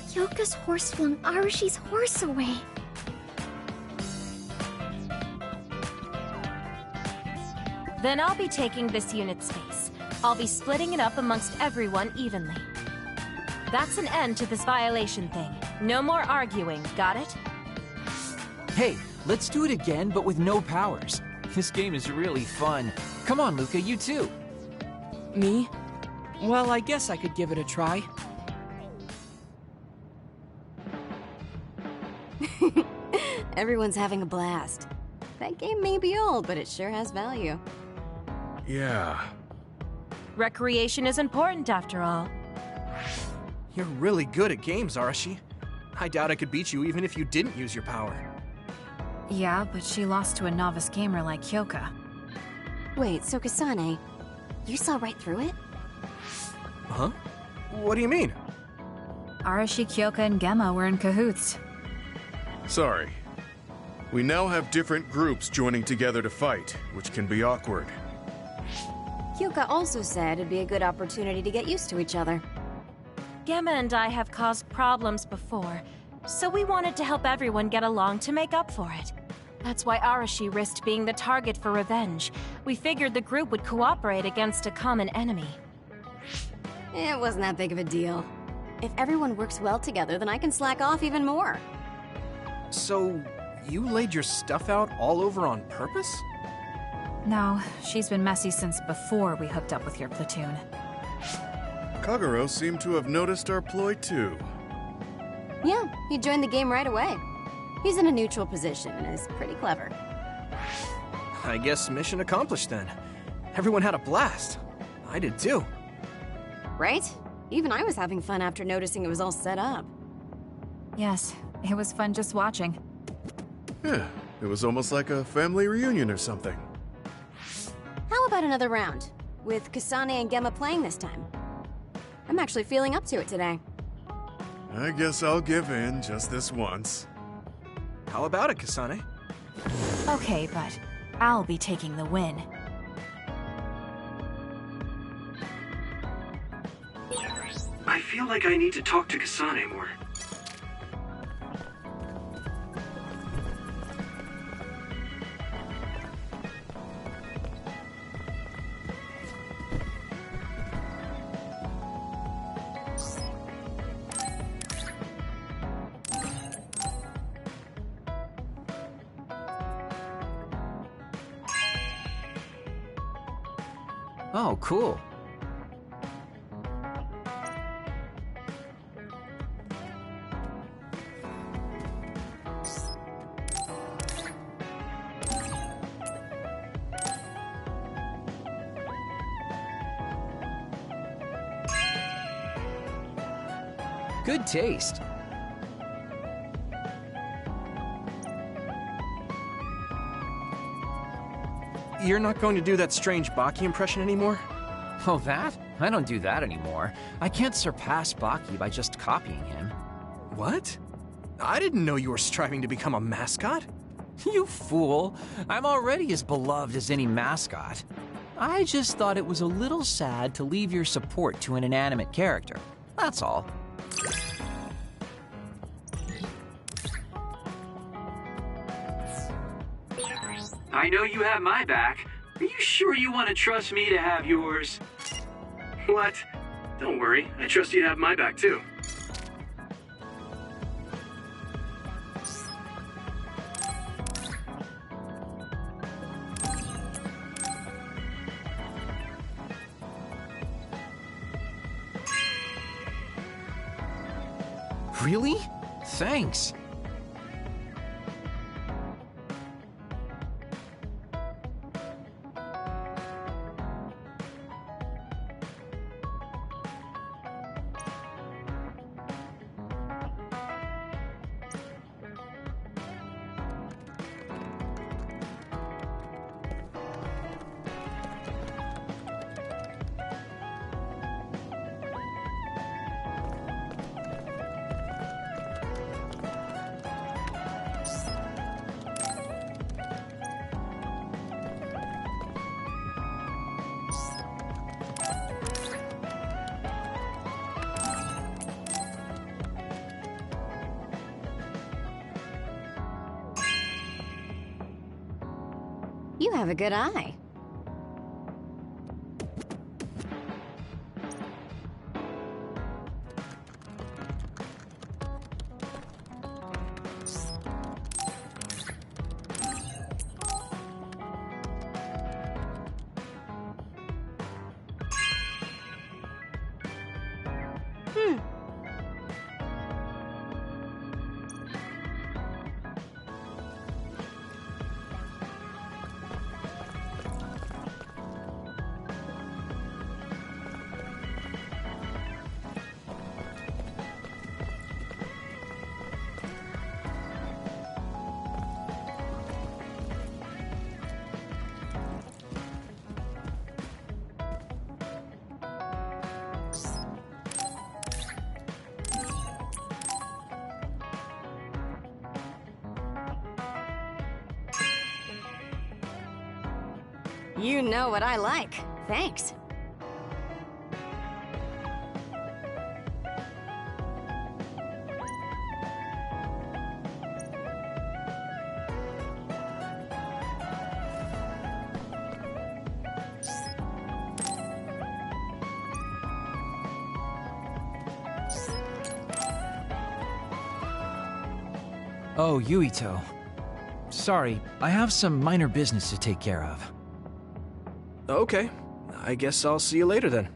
Yoka's horse flung Arashi's horse away. Then I'll be taking this unit space. I'll be splitting it up amongst everyone evenly. That's an end to this violation thing. No more arguing, got it? Hey, let's do it again, but with no powers. This game is really fun. Come on, Luca, you too. Me? Well, I guess I could give it a try. Everyone's having a blast. That game may be old, but it sure has value. Yeah. Recreation is important after all. You're really good at games, Arashi. I doubt I could beat you even if you didn't use your power. Yeah, but she lost to a novice gamer like Kyoka. Wait, so Kasane, you saw right through it? Huh? What do you mean? Arashi, Kyoka, and Gemma were in cahoots. Sorry. We now have different groups joining together to fight, which can be awkward. Kyoka also said it'd be a good opportunity to get used to each other. Gemma and I have caused problems before, so we wanted to help everyone get along to make up for it. That's why Arashi risked being the target for revenge. We figured the group would cooperate against a common enemy. It wasn't that big of a deal. If everyone works well together, then I can slack off even more. So, you laid your stuff out all over on purpose? No, she's been messy since before we hooked up with your platoon. Kagero seemed to have noticed our ploy too. Yeah, he joined the game right away. He's in a neutral position and is pretty clever. I guess mission accomplished then. Everyone had a blast. I did too. Right? Even I was having fun after noticing it was all set up. Yes, it was fun just watching. Yeah, it was almost like a family reunion or something. How about another round? With Kasane and Gemma playing this time. I'm actually feeling up to it today. I guess I'll give in just this once. How about it, Kasane? Okay, but I'll be taking the win. I feel like I need to talk to Kasane more. Oh, cool. Good taste. You're not going to do that strange Baki impression anymore? Oh, that? I don't do that anymore. I can't surpass Baki by just copying him. What? I didn't know you were striving to become a mascot. You fool. I'm already as beloved as any mascot. I just thought it was a little sad to leave your support to an inanimate character. That's all. I know you have my back. Are you sure you want to trust me to have yours? What? Don't worry, I trust you to have my back too. Really? Thanks. You have a good eye. You know what I like. Thanks. Oh, Yuito. Sorry, I have some minor business to take care of. Okay, I guess I'll see you later then.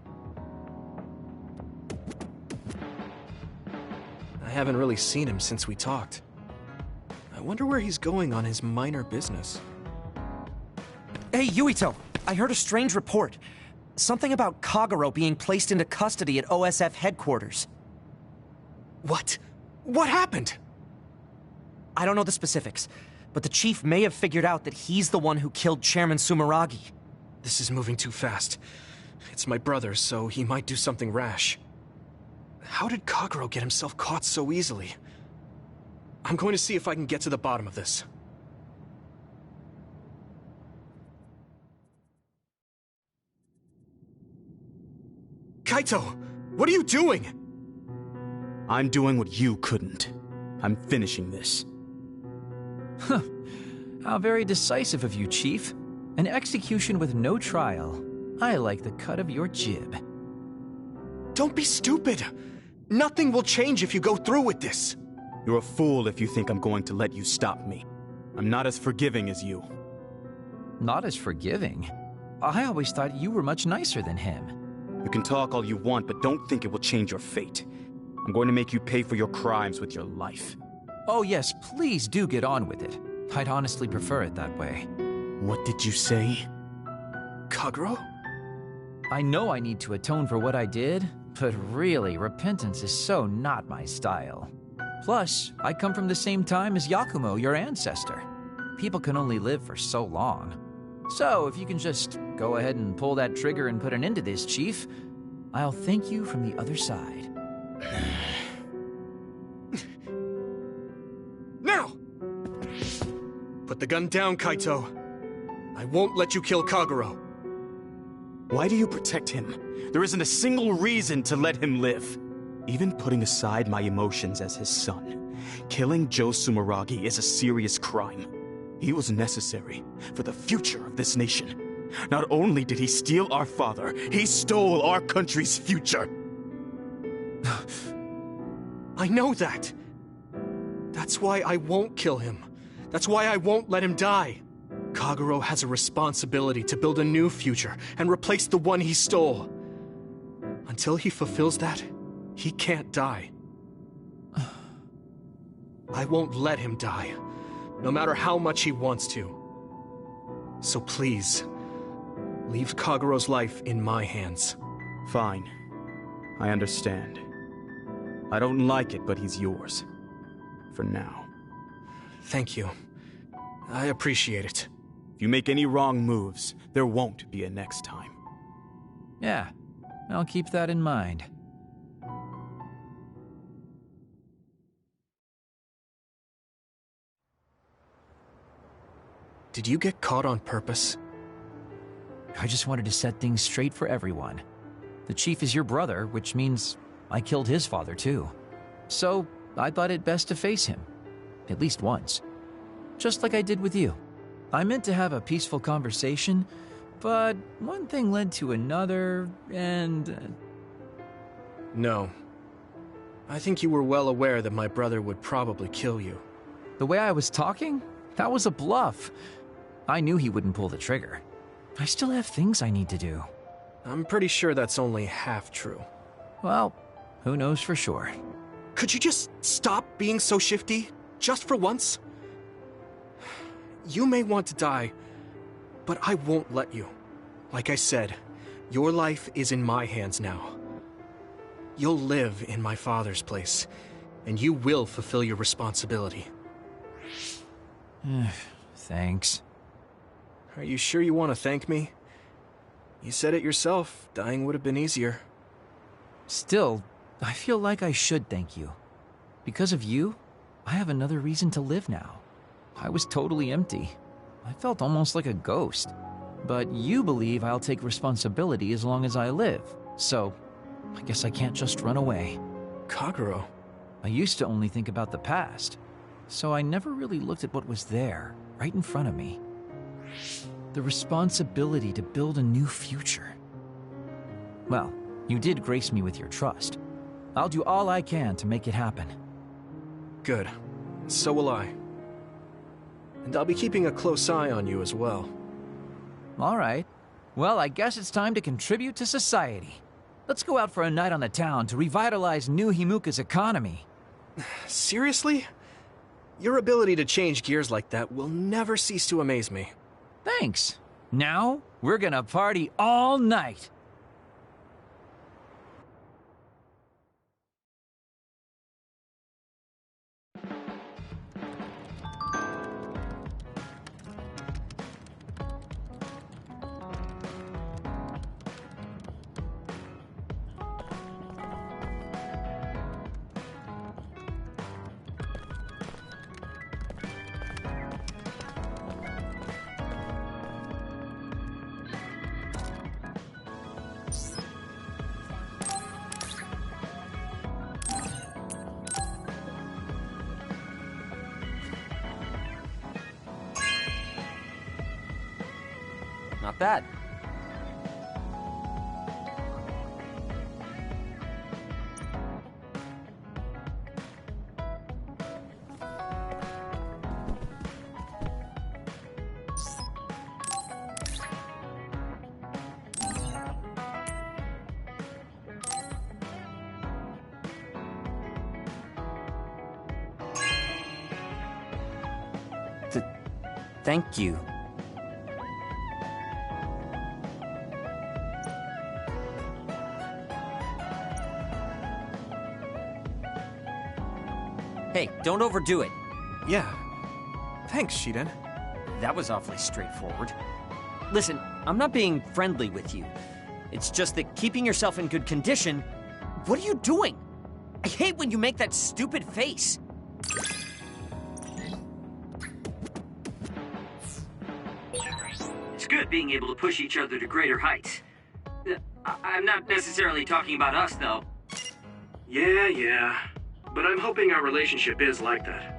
I haven't really seen him since we talked. I wonder where he's going on his minor business. Hey, Yuito! I heard a strange report. Something about Kagero being placed into custody at OSF headquarters. What? What happened? I don't know the specifics, but the chief may have figured out that he's the one who killed Chairman Sumeragi. This is moving too fast. It's my brother, so he might do something rash. How did Kagero get himself caught so easily? I'm going to see if I can get to the bottom of this. Kaito! What are you doing? I'm doing what you couldn't. I'm finishing this. Huh. How very decisive of you, Chief. An execution with no trial. I like the cut of your jib. Don't be stupid! Nothing will change if you go through with this! You're a fool if you think I'm going to let you stop me. I'm not as forgiving as you. Not as forgiving? I always thought you were much nicer than him. You can talk all you want, but don't think it will change your fate. I'm going to make you pay for your crimes with your life. Oh yes, please do get on with it. I'd honestly prefer it that way. What did you say? Kagero? I know I need to atone for what I did, but really, repentance is so not my style. Plus, I come from the same time as Yakumo, your ancestor. People can only live for so long. So, if you can just go ahead and pull that trigger and put an end to this, Chief, I'll thank you from the other side. Now! Put the gun down, Kaito. I won't let you kill Kagero. Why do you protect him? There isn't a single reason to let him live. Even putting aside my emotions as his son, killing Joe Sumeragi is a serious crime. He was necessary for the future of this nation. Not only did he steal our father, he stole our country's future. I know that. That's why I won't kill him. That's why I won't let him die. Kagero has a responsibility to build a new future and replace the one he stole. Until he fulfills that, he can't die. I won't let him die, no matter how much he wants to. So please, leave Kagero's life in my hands. Fine. I understand. I don't like it, but he's yours. For now. Thank you. I appreciate it. If you make any wrong moves, there won't be a next time. Yeah, I'll keep that in mind. Did you get caught on purpose? I just wanted to set things straight for everyone. The Chief is your brother, which means I killed his father too. So, I thought it best to face him. At least once. Just like I did with you. I meant to have a peaceful conversation, but one thing led to another, and... No. I think you were well aware that my brother would probably kill you. The way I was talking? That was a bluff. I knew he wouldn't pull the trigger. I still have things I need to do. I'm pretty sure that's only half true. Well, who knows for sure. Could you just stop being so shifty? Just for once? You may want to die, but I won't let you. Like I said, your life is in my hands now. You'll live in my father's place, and you will fulfill your responsibility. Thanks. Are you sure you want to thank me? You said it yourself, dying would have been easier. Still, I feel like I should thank you. Because of you, I have another reason to live now. I was totally empty. I felt almost like a ghost. But you believe I'll take responsibility as long as I live, so I guess I can't just run away. Kagero? I used to only think about the past, so I never really looked at what was there, right in front of me. The responsibility to build a new future. Well, you did grace me with your trust. I'll do all I can to make it happen. Good. So will I. And I'll be keeping a close eye on you as well. All right. Well, I guess it's time to contribute to society. Let's go out for a night on the town to revitalize New Himuka's economy. Seriously? Your ability to change gears like that will never cease to amaze me. Thanks. Now, we're gonna party all night. Not bad. Thank you. Hey, don't overdo it. Yeah. Thanks, Shiden. That was awfully straightforward. Listen, I'm not being friendly with you. It's just that keeping yourself in good condition... What are you doing? I hate when you make that stupid face. It's good being able to push each other to greater heights. I'm not necessarily talking about us, though. Yeah. But I'm hoping our relationship is like that.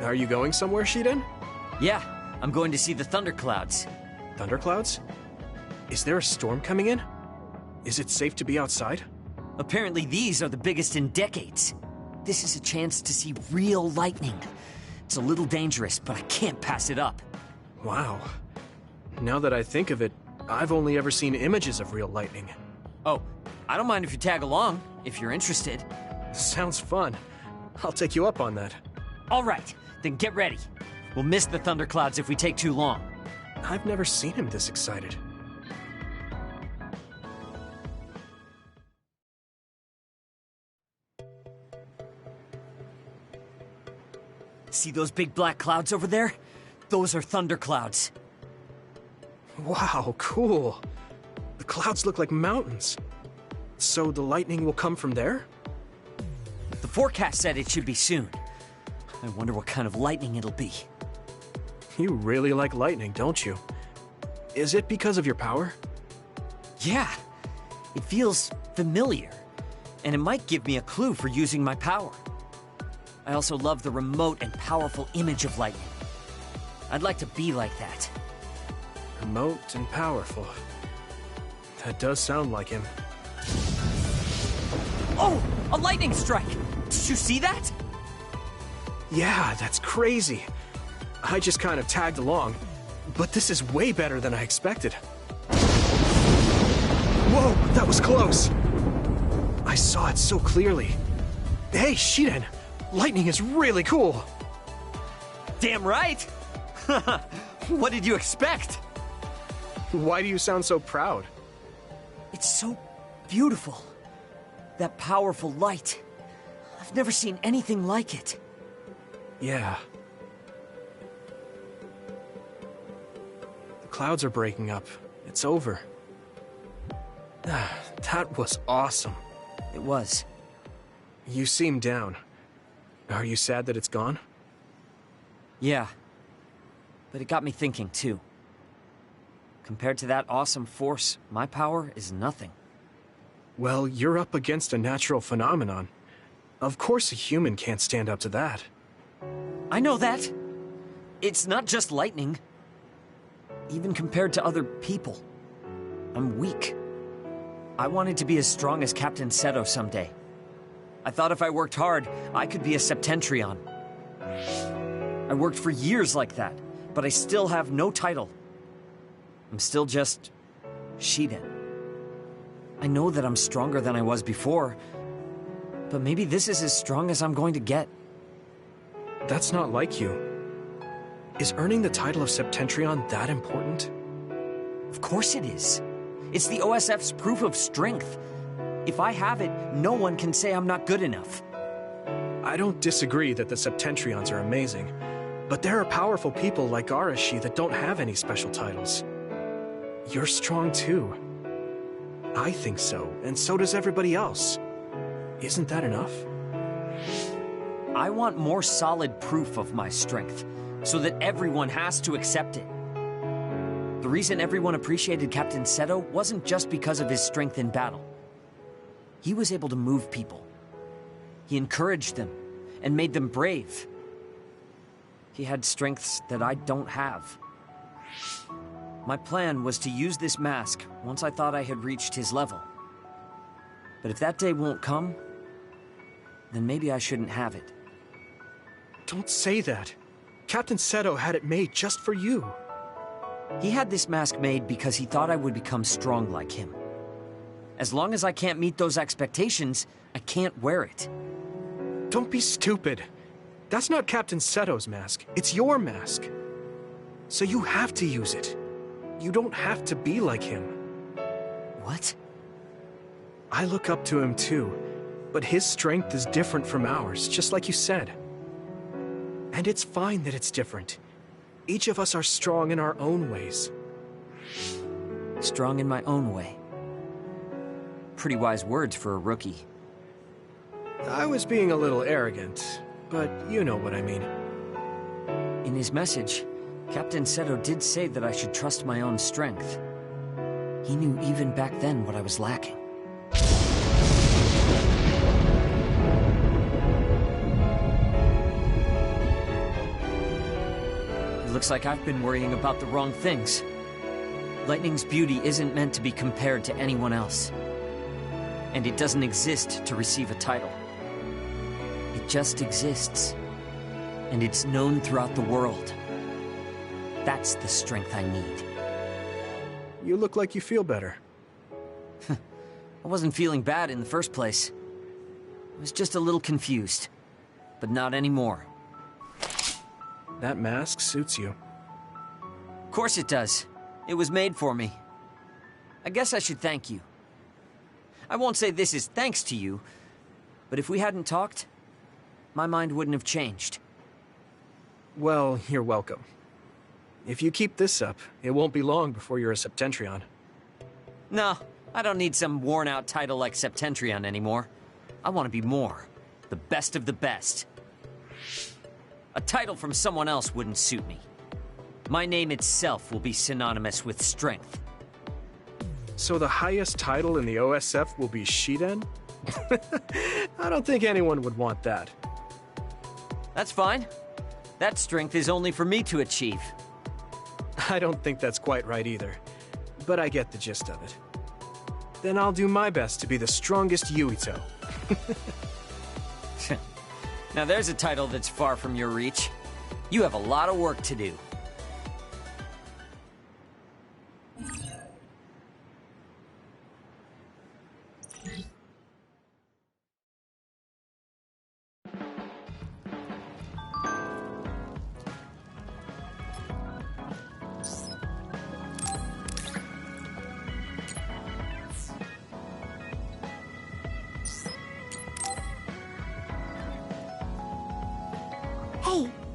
Are you going somewhere, Shiden? Yeah, I'm going to see the thunderclouds. Thunderclouds? Is there a storm coming in? Is it safe to be outside? Apparently these are the biggest in decades. This is a chance to see real lightning. It's a little dangerous, but I can't pass it up. Wow. Now that I think of it, I've only ever seen images of real lightning. Oh, I don't mind if you tag along, if you're interested. Sounds fun. I'll take you up on that. All right, then get ready. We'll miss the thunderclouds if we take too long. I've never seen him this excited. See those big black clouds over there? Those are thunderclouds. Wow, cool. The clouds look like mountains. So the lightning will come from there? The forecast said it should be soon. I wonder what kind of lightning it'll be. You really like lightning, don't you? Is it because of your power? Yeah. It feels familiar. And it might give me a clue for using my power. I also love the remote and powerful image of lightning. I'd like to be like that. Remote and powerful. That does sound like him. Oh! A lightning strike! Did you see that? Yeah, that's crazy. I just kind of tagged along. But this is way better than I expected. Whoa, that was close! I saw it so clearly. Hey, Shiden! Lightning is really cool! Damn right! What did you expect? Why do you sound so proud? It's so beautiful. That powerful light. I've never seen anything like it. Yeah. The clouds are breaking up. It's over. That was awesome. It was. You seem down. Are you sad that it's gone? Yeah. But it got me thinking, too. Compared to that awesome force, my power is nothing. Well, you're up against a natural phenomenon. Of course a human can't stand up to that. I know that. It's not just lightning. Even compared to other people, I'm weak. I wanted to be as strong as Captain Seto someday. I thought if I worked hard, I could be a Septentrion. I worked for years like that, but I still have no title. I'm still just Shiden. I know that I'm stronger than I was before, but maybe this is as strong as I'm going to get. That's not like you. Is earning the title of Septentrion that important? Of course it is. It's the OSF's proof of strength. If I have it, no one can say I'm not good enough. I don't disagree that the Septentrions are amazing, but there are powerful people like Arashi that don't have any special titles. You're strong too. I think so, and so does everybody else. Isn't that enough? I want more solid proof of my strength, so that everyone has to accept it. The reason everyone appreciated Captain Seto wasn't just because of his strength in battle. He was able to move people. He encouraged them, and made them brave. He had strengths that I don't have. My plan was to use this mask once I thought I had reached his level. But if that day won't come, then maybe I shouldn't have it. Don't say that. Captain Seto had it made just for you. He had this mask made because he thought I would become strong like him. As long as I can't meet those expectations, I can't wear it. Don't be stupid. That's not Captain Seto's mask. It's your mask. So you have to use it. You don't have to be like him. What? I look up to him too, but his strength is different from ours, just like you said. And it's fine that it's different. Each of us are strong in our own ways. Strong in my own way. Pretty wise words for a rookie. I was being a little arrogant, but you know what I mean. In his message, Captain Seto did say that I should trust my own strength. He knew even back then what I was lacking. It looks like I've been worrying about the wrong things. Lightning's beauty isn't meant to be compared to anyone else. And it doesn't exist to receive a title. It just exists. And it's known throughout the world. That's the strength I need. You look like you feel better. I wasn't feeling bad in the first place. I was just a little confused. But not anymore. That mask suits you. Of course it does. It was made for me. I guess I should thank you. I won't say this is thanks to you, but if we hadn't talked, my mind wouldn't have changed. Well, you're welcome. If you keep this up, it won't be long before you're a Septentrion. No, I don't need some worn-out title like Septentrion anymore. I want to be more. The best of the best. A title from someone else wouldn't suit me. My name itself will be synonymous with strength. So the highest title in the OSF will be Shiden? I don't think anyone would want that. That's fine. That strength is only for me to achieve. I don't think that's quite right either, but I get the gist of it. Then I'll do my best to be the strongest Yuito. Now there's a title that's far from your reach. You have a lot of work to do.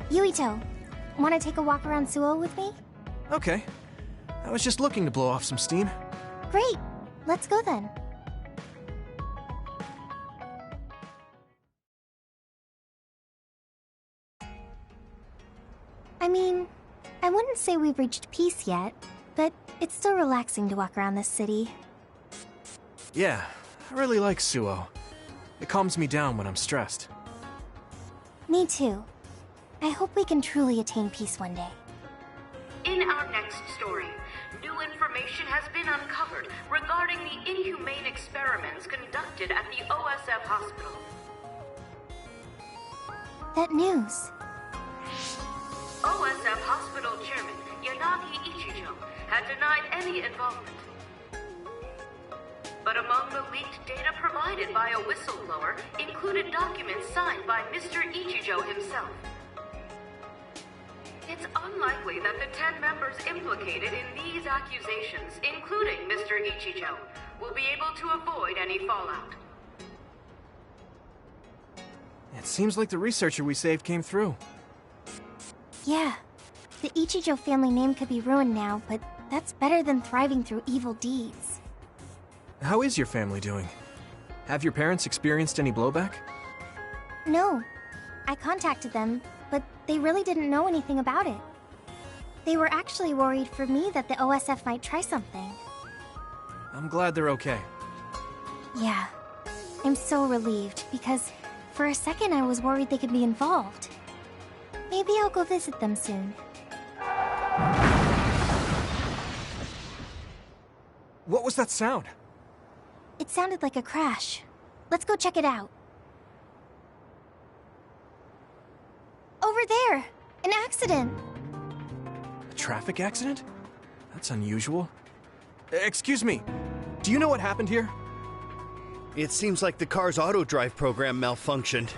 Yuito, want to take a walk around Suo with me? Okay. I was just looking to blow off some steam. Great! Let's go then. I mean, I wouldn't say we've reached peace yet, but it's still relaxing to walk around this city. Yeah, I really like Suo. It calms me down when I'm stressed. Me too. I hope we can truly attain peace one day. In our next story, new information has been uncovered regarding the inhumane experiments conducted at the OSF hospital. That news. OSF hospital chairman Yanagi Ichijo had denied any involvement. But among the leaked data provided by a whistleblower included documents signed by Mr. Ichijo himself. It's unlikely that the 10 members implicated in these accusations, including Mr. Ichijo, will be able to avoid any fallout. It seems like the researcher we saved came through. Yeah, the Ichijo family name could be ruined now, but that's better than thriving through evil deeds. How is your family doing? Have your parents experienced any blowback? No. I contacted them, but they really didn't know anything about it. They were actually worried for me that the OSF might try something. I'm glad they're okay. Yeah. I'm so relieved, because for a second I was worried they could be involved. Maybe I'll go visit them soon. What was that sound? It sounded like a crash. Let's go check it out. Over there! An accident! A traffic accident? That's unusual. Excuse me, do you know what happened here? It seems like the car's auto-drive program malfunctioned.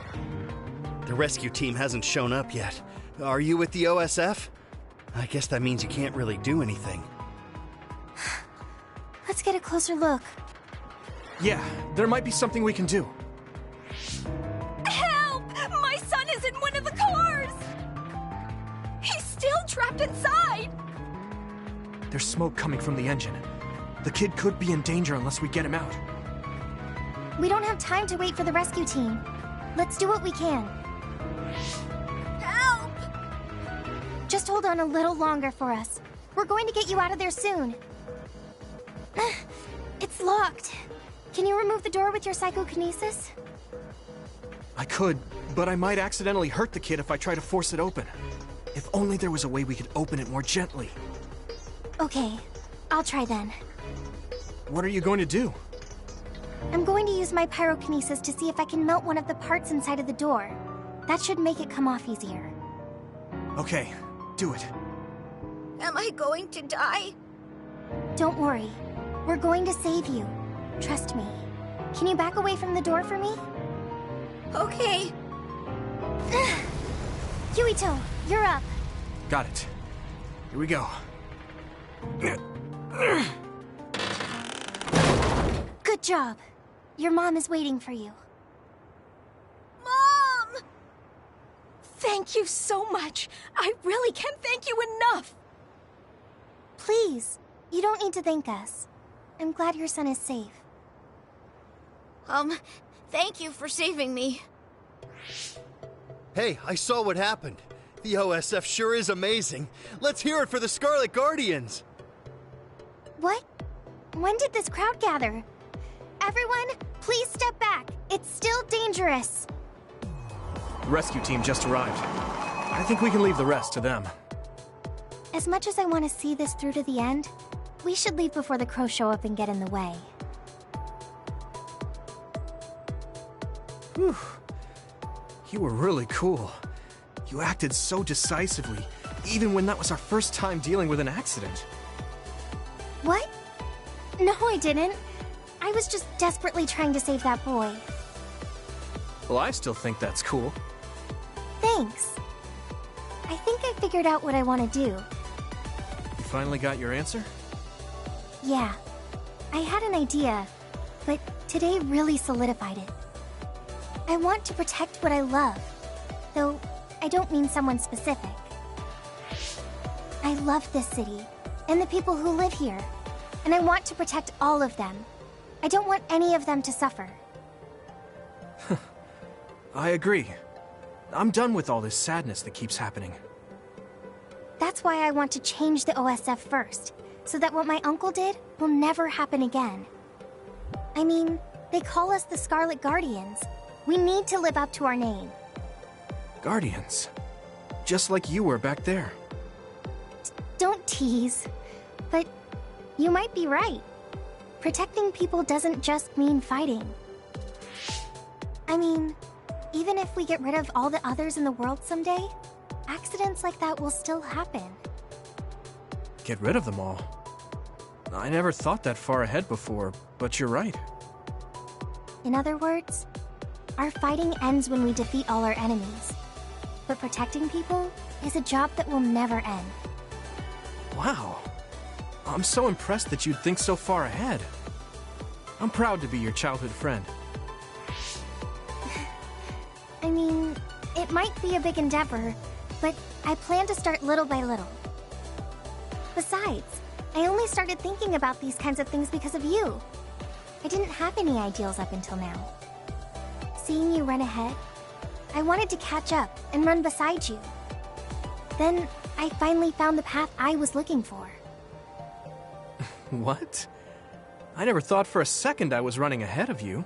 The rescue team hasn't shown up yet. Are you with the OSF? I guess that means you can't really do anything. Let's get a closer look. Yeah, there might be something we can do. Help! My son is in one of the cars! He's still trapped inside! There's smoke coming from the engine. The kid could be in danger unless we get him out. We don't have time to wait for the rescue team. Let's do what we can. Help! Just hold on a little longer for us. We're going to get you out of there soon. It's locked. Can you remove the door with your psychokinesis? I could, but I might accidentally hurt the kid if I try to force it open. If only there was a way we could open it more gently. Okay, I'll try then. What are you going to do? I'm going to use my pyrokinesis to see if I can melt one of the parts inside of the door. That should make it come off easier. Okay, do it. Am I going to die? Don't worry. We're going to save you. Trust me. Can you back away from the door for me? Okay. Yuito, you're up. Got it. Here we go. Good job. Your mom is waiting for you. Mom! Thank you so much. I really can't thank you enough. Please, you don't need to thank us. I'm glad your son is safe. Thank you for saving me. Hey, I saw what happened. The OSF sure is amazing. Let's hear it for the Scarlet Guardians. What? When did this crowd gather? Everyone, please step back. It's still dangerous. The rescue team just arrived. I think we can leave the rest to them. As much as I want to see this through to the end, we should leave before the crows show up and get in the way. Whew. You were really cool. You acted so decisively, even when that was our first time dealing with an accident. What? No, I didn't. I was just desperately trying to save that boy. Well, I still think that's cool. Thanks. I think I figured out what I want to do. You finally got your answer? Yeah. I had an idea, but today really solidified it. I want to protect what I love, though I don't mean someone specific. I love this city, and the people who live here, and I want to protect all of them. I don't want any of them to suffer. I agree. I'm done with all this sadness that keeps happening. That's why I want to change the OSF first, so that what my uncle did will never happen again. I mean, they call us the Scarlet Guardians. We need to live up to our name. Guardians. Just like you were back there. Don't tease. But you might be right. Protecting people doesn't just mean fighting. I mean, even if we get rid of all the others in the world someday, accidents like that will still happen. Get rid of them all? I never thought that far ahead before, but you're right. In other words, our fighting ends when we defeat all our enemies. But protecting people is a job that will never end. Wow. I'm so impressed that you'd think so far ahead. I'm proud to be your childhood friend. I mean, it might be a big endeavor, but I plan to start little by little. Besides, I only started thinking about these kinds of things because of you. I didn't have any ideals up until now. Seeing you run ahead, I wanted to catch up and run beside you. Then, I finally found the path I was looking for. What? I never thought for a second I was running ahead of you.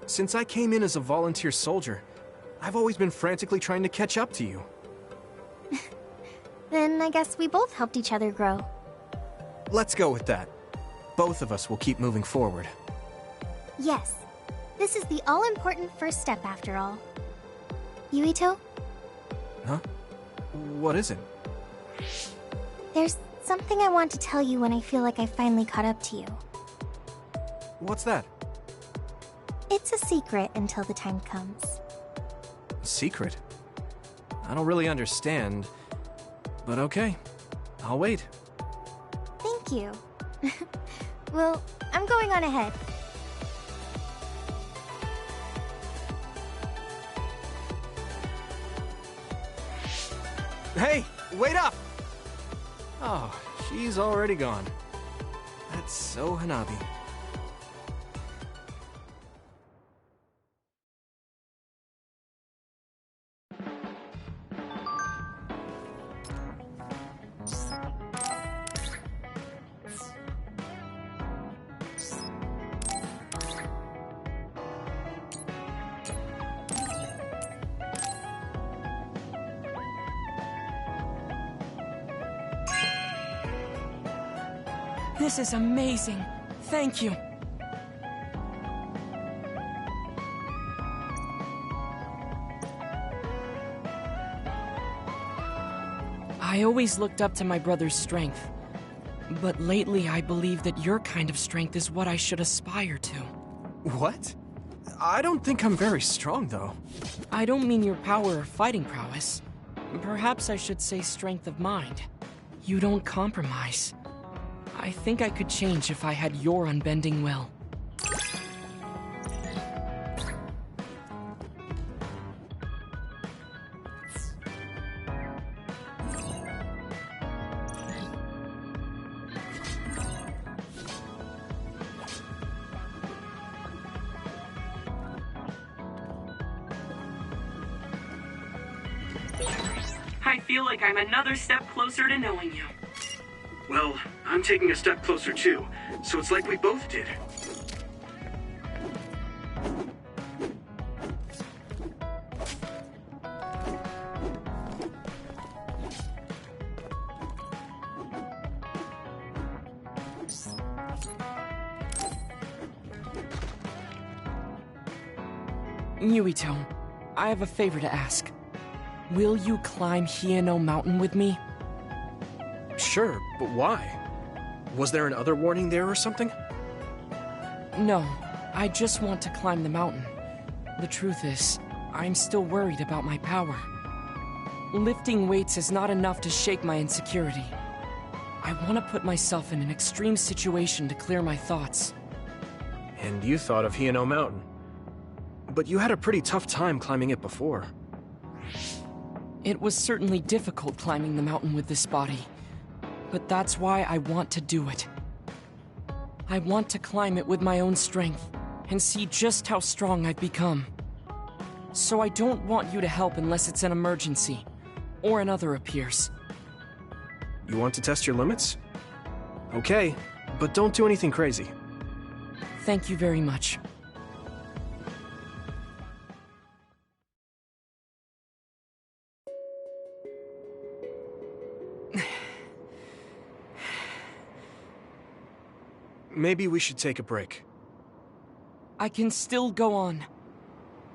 Since I came in as a volunteer soldier, I've always been frantically trying to catch up to you. Then I guess we both helped each other grow. Let's go with that. Both of us will keep moving forward. Yes. This is the all-important first step after all. Yuito? Huh? What is it? There's something I want to tell you when I feel like I finally caught up to you. What's that? It's a secret until the time comes. Secret? I don't really understand, but okay. I'll wait. Thank you. Well, I'm going on ahead. Hey, wait up! Oh, she's already gone. That's so Hanabi. This is amazing. Thank you. I always looked up to my brother's strength. But lately I believe that your kind of strength is what I should aspire to. What? I don't think I'm very strong, though. I don't mean your power or fighting prowess. Perhaps I should say strength of mind. You don't compromise. I think I could change if I had your unbending will. I feel like I'm another step closer to knowing you. Well, I'm taking a step closer too, so it's like we both did. Yuito, I have a favor to ask. Will you climb Hieno Mountain with me? Sure, but why? Was there an other warning there or something? No, I just want to climb the mountain. The truth is, I'm still worried about my power. Lifting weights is not enough to shake my insecurity. I want to put myself in an extreme situation to clear my thoughts. And you thought of Hieno Mountain. But you had a pretty tough time climbing it before. It was certainly difficult climbing the mountain with this body, but that's why I want to do it. I want to climb it with my own strength and see just how strong I've become. So I don't want you to help unless it's an emergency, or another appears. You want to test your limits? Okay, but don't do anything crazy. Thank you very much. Maybe we should take a break. I can still go on.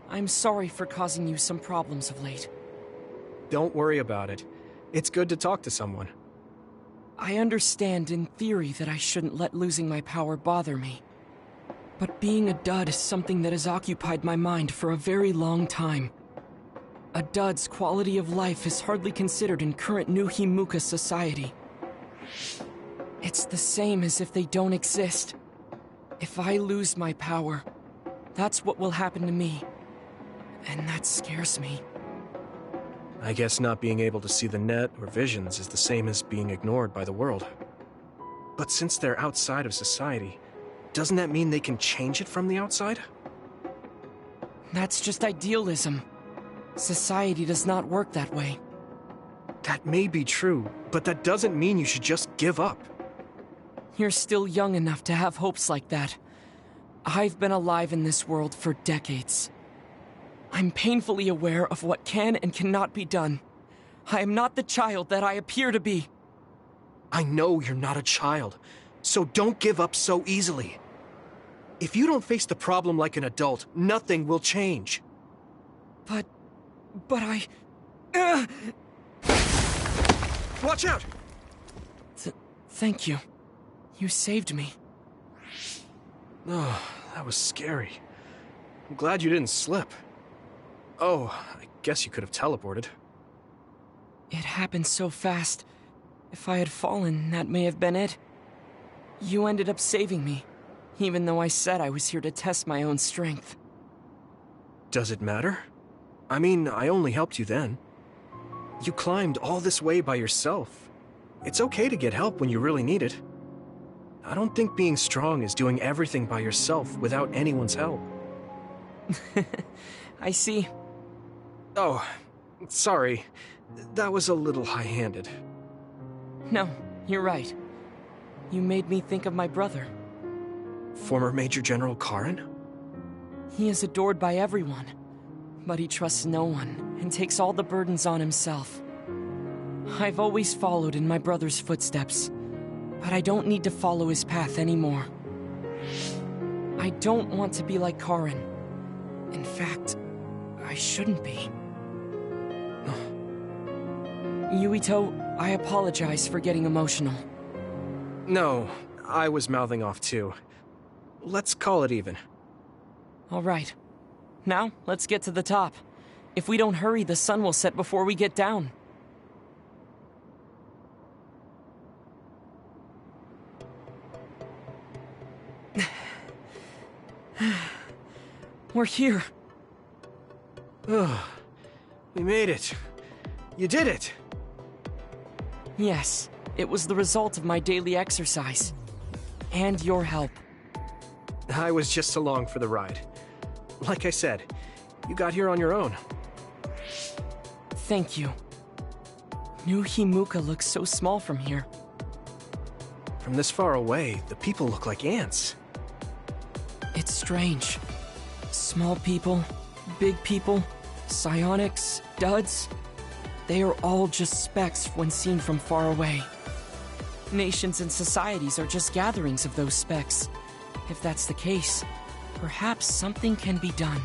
I'm sorry for causing you some problems of late. Don't worry about it. It's good to talk to someone. I understand in theory that I shouldn't let losing my power bother me. But being a dud is something that has occupied my mind for a very long time. A dud's quality of life is hardly considered in current New Himuka society. It's the same as if they don't exist. If I lose my power, that's what will happen to me. And that scares me. I guess not being able to see the net or visions is the same as being ignored by the world. But since they're outside of society, doesn't that mean they can change it from the outside? That's just idealism. Society does not work that way. That may be true, but that doesn't mean you should just give up. You're still young enough to have hopes like that. I've been alive in this world for decades. I'm painfully aware of what can and cannot be done. I am not the child that I appear to be. I know you're not a child, so don't give up so easily. If you don't face the problem like an adult, nothing will change. But I... Watch out! Thank you. You saved me. Oh, that was scary. I'm glad you didn't slip. Oh, I guess you could have teleported. It happened so fast. If I had fallen, that may have been it. You ended up saving me, even though I said I was here to test my own strength. Does it matter? I mean, I only helped you then. You climbed all this way by yourself. It's okay to get help when you really need it. I don't think being strong is doing everything by yourself without anyone's help. I see. Oh, sorry. That was a little high-handed. No, you're right. You made me think of my brother. Former Major General Karin? He is adored by everyone, but he trusts no one and takes all the burdens on himself. I've always followed in my brother's footsteps, but I don't need to follow his path anymore. I don't want to be like Karin. In fact, I shouldn't be. Yuito, I apologize for getting emotional. No, I was mouthing off too. Let's call it even. All right. Now, let's get to the top. If we don't hurry, the sun will set before we get down. We're here. Oh, we made it. You did it! Yes, it was the result of my daily exercise. And your help. I was just along for the ride. Like I said, you got here on your own. Thank you. New Himuka looks so small from here. From this far away, the people look like ants. It's strange. Small people, big people, psionics, duds. They are all just specks when seen from far away. Nations and societies are just gatherings of those specks. If that's the case, perhaps something can be done.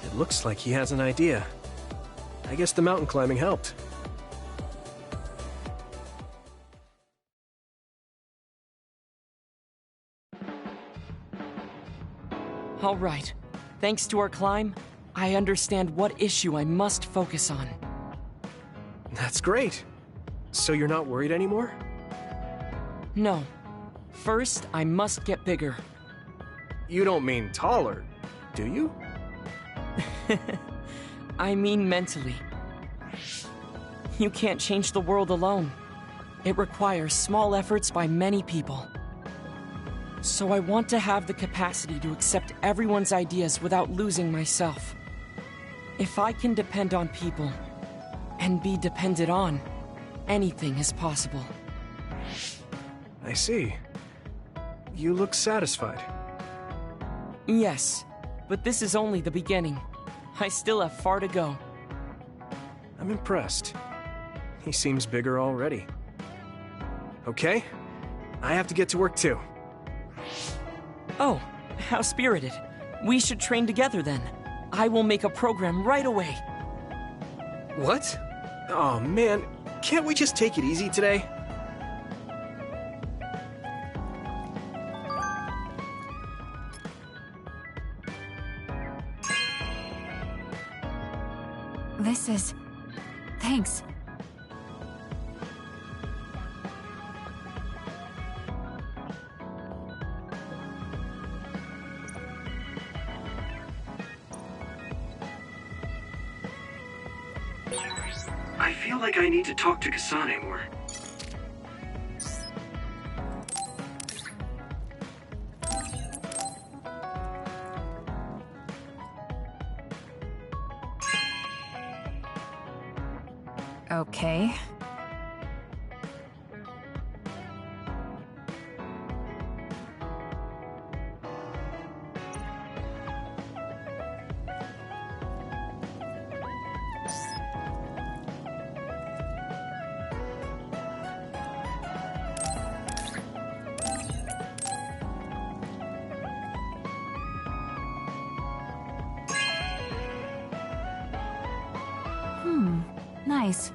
It looks like he has an idea. I guess the mountain climbing helped. All right. Thanks to our climb, I understand what issue I must focus on. That's great. So you're not worried anymore? No. First, I must get bigger. You don't mean taller, do you? I mean mentally. You can't change the world alone. It requires small efforts by many people. So I want to have the capacity to accept everyone's ideas without losing myself. If I can depend on people, and be depended on, anything is possible. I see. You look satisfied. Yes, but this is only the beginning. I still have far to go. I'm impressed. He seems bigger already. Okay, I have to get to work too. Oh, how spirited. We should train together then. I will make a program right away. What? Oh man, can't we just take it easy today? This is... Thanks. I feel like I need to talk to Kasane more. Okay. Nice.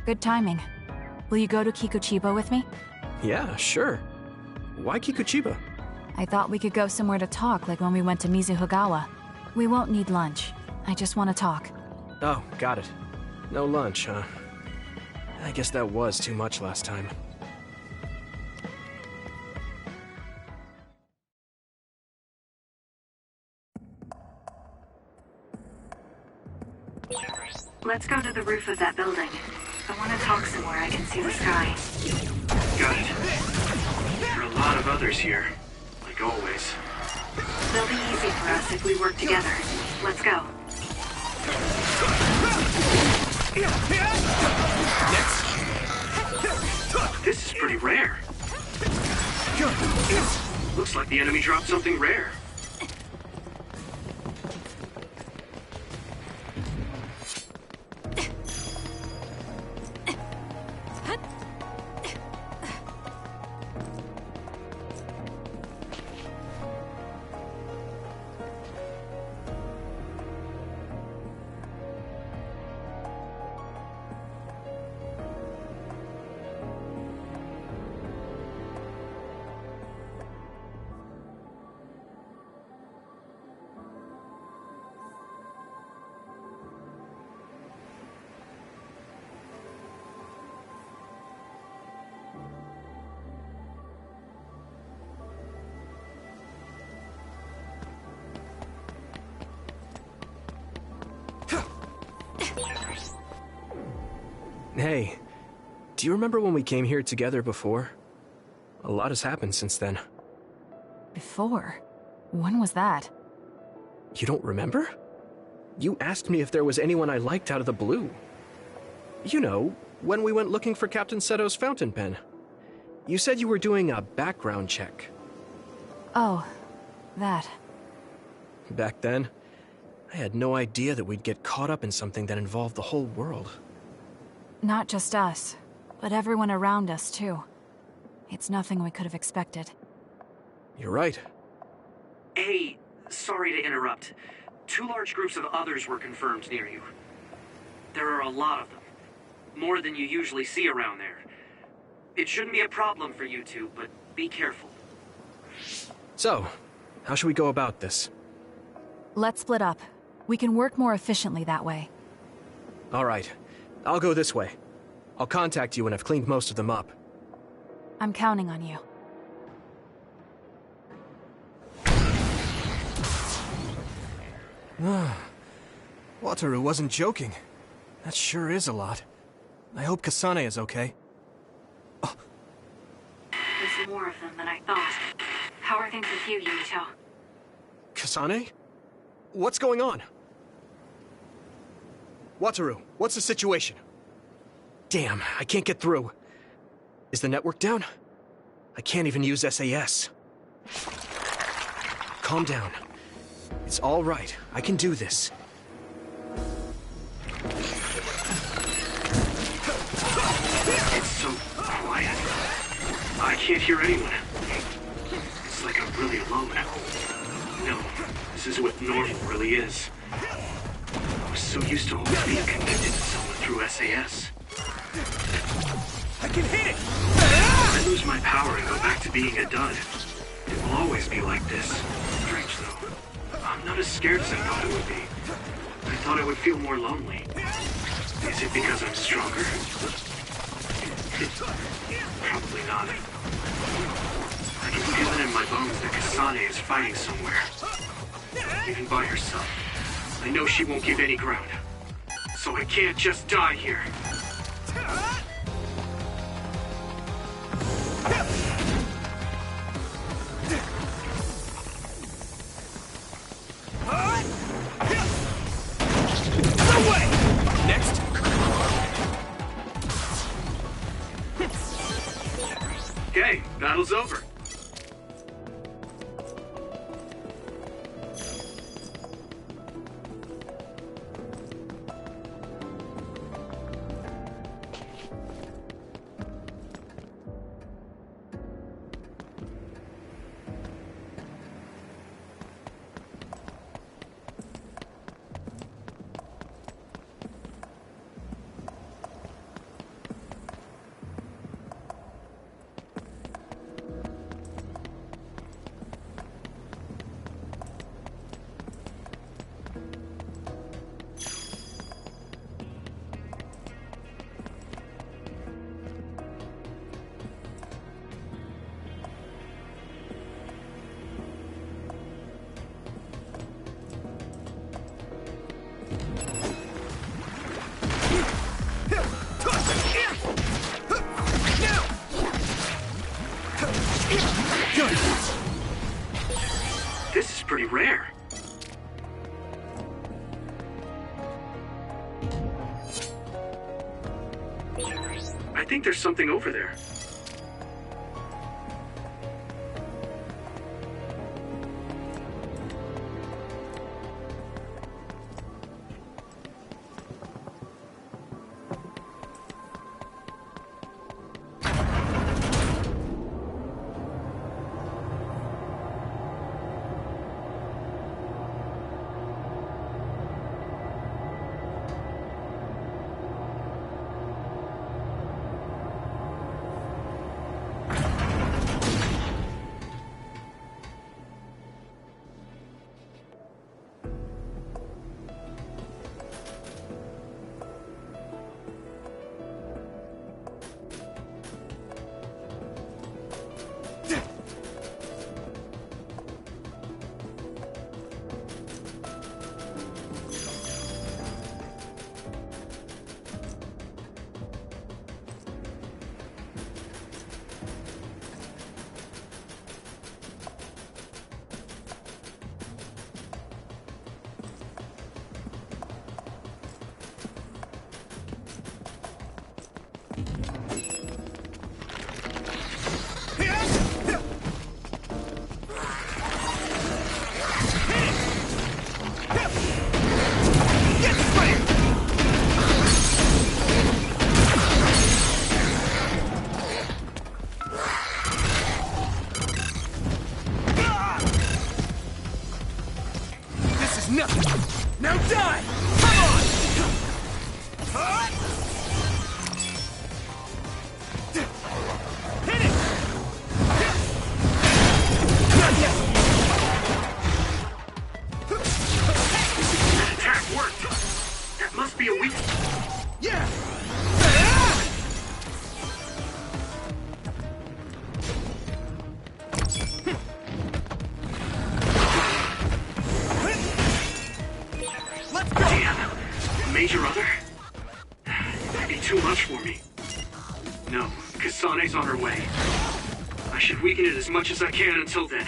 Good timing. Will you go to Kikuchiba with me? Yeah, sure. Why Kikuchiba? I thought we could go somewhere to talk, like when we went to Mizuhigawa. We won't need lunch. I just want to talk. Oh, got it. No lunch, huh? I guess that was too much last time. Let's go to the roof of that building. I want to talk somewhere I can see the sky. Got it. There are a lot of others here, like always. They'll be easy for us if we work together. Let's go. This is pretty rare. Looks like the enemy dropped something rare. Hey, do you remember when we came here together before? A lot has happened since then. Before? When was that? You don't remember? You asked me if there was anyone I liked out of the blue. You know, when we went looking for Captain Seto's fountain pen. You said you were doing a background check. Oh, that. Back then, I had no idea that we'd get caught up in something that involved the whole world. Not just us, but everyone around us, too. It's nothing we could have expected. You're right. Hey, sorry to interrupt. 2 large groups of others were confirmed near you. There are a lot of them. More than you usually see around there. It shouldn't be a problem for you two, but be careful. So, how should we go about this? Let's split up. We can work more efficiently that way. All right. I'll go this way. I'll contact you when I've cleaned most of them up. I'm counting on you. Wataru wasn't joking. That sure is a lot. I hope Kasane is okay. There's more of them than I thought. How are things with you, Yuito? Kasane? What's going on? Wataru, what's the situation? Damn, I can't get through. Is the network down? I can't even use SAS. Calm down. It's all right. I can do this. It's so quiet. I can't hear anyone. It's like I'm really alone. No, this is what normal really is. I was so used to always being connected to someone through SAS. I can hit it! I lose my power and go back to being a dud. It will always be like this. Strange though. I'm not as scared as I thought it would be. I thought I would feel more lonely. Is it because I'm stronger? Probably not. I can feel it in my bones that Kasane is fighting somewhere. Even by herself. I know she won't give any ground. So I can't just die here. No way! Next. Okay, battle's over. This is pretty rare. I think there's something over there. Nothing! Now die! Come on! major other? That'd be too much for me. No, Kasane's on her way. I should weaken it as much as I can until then.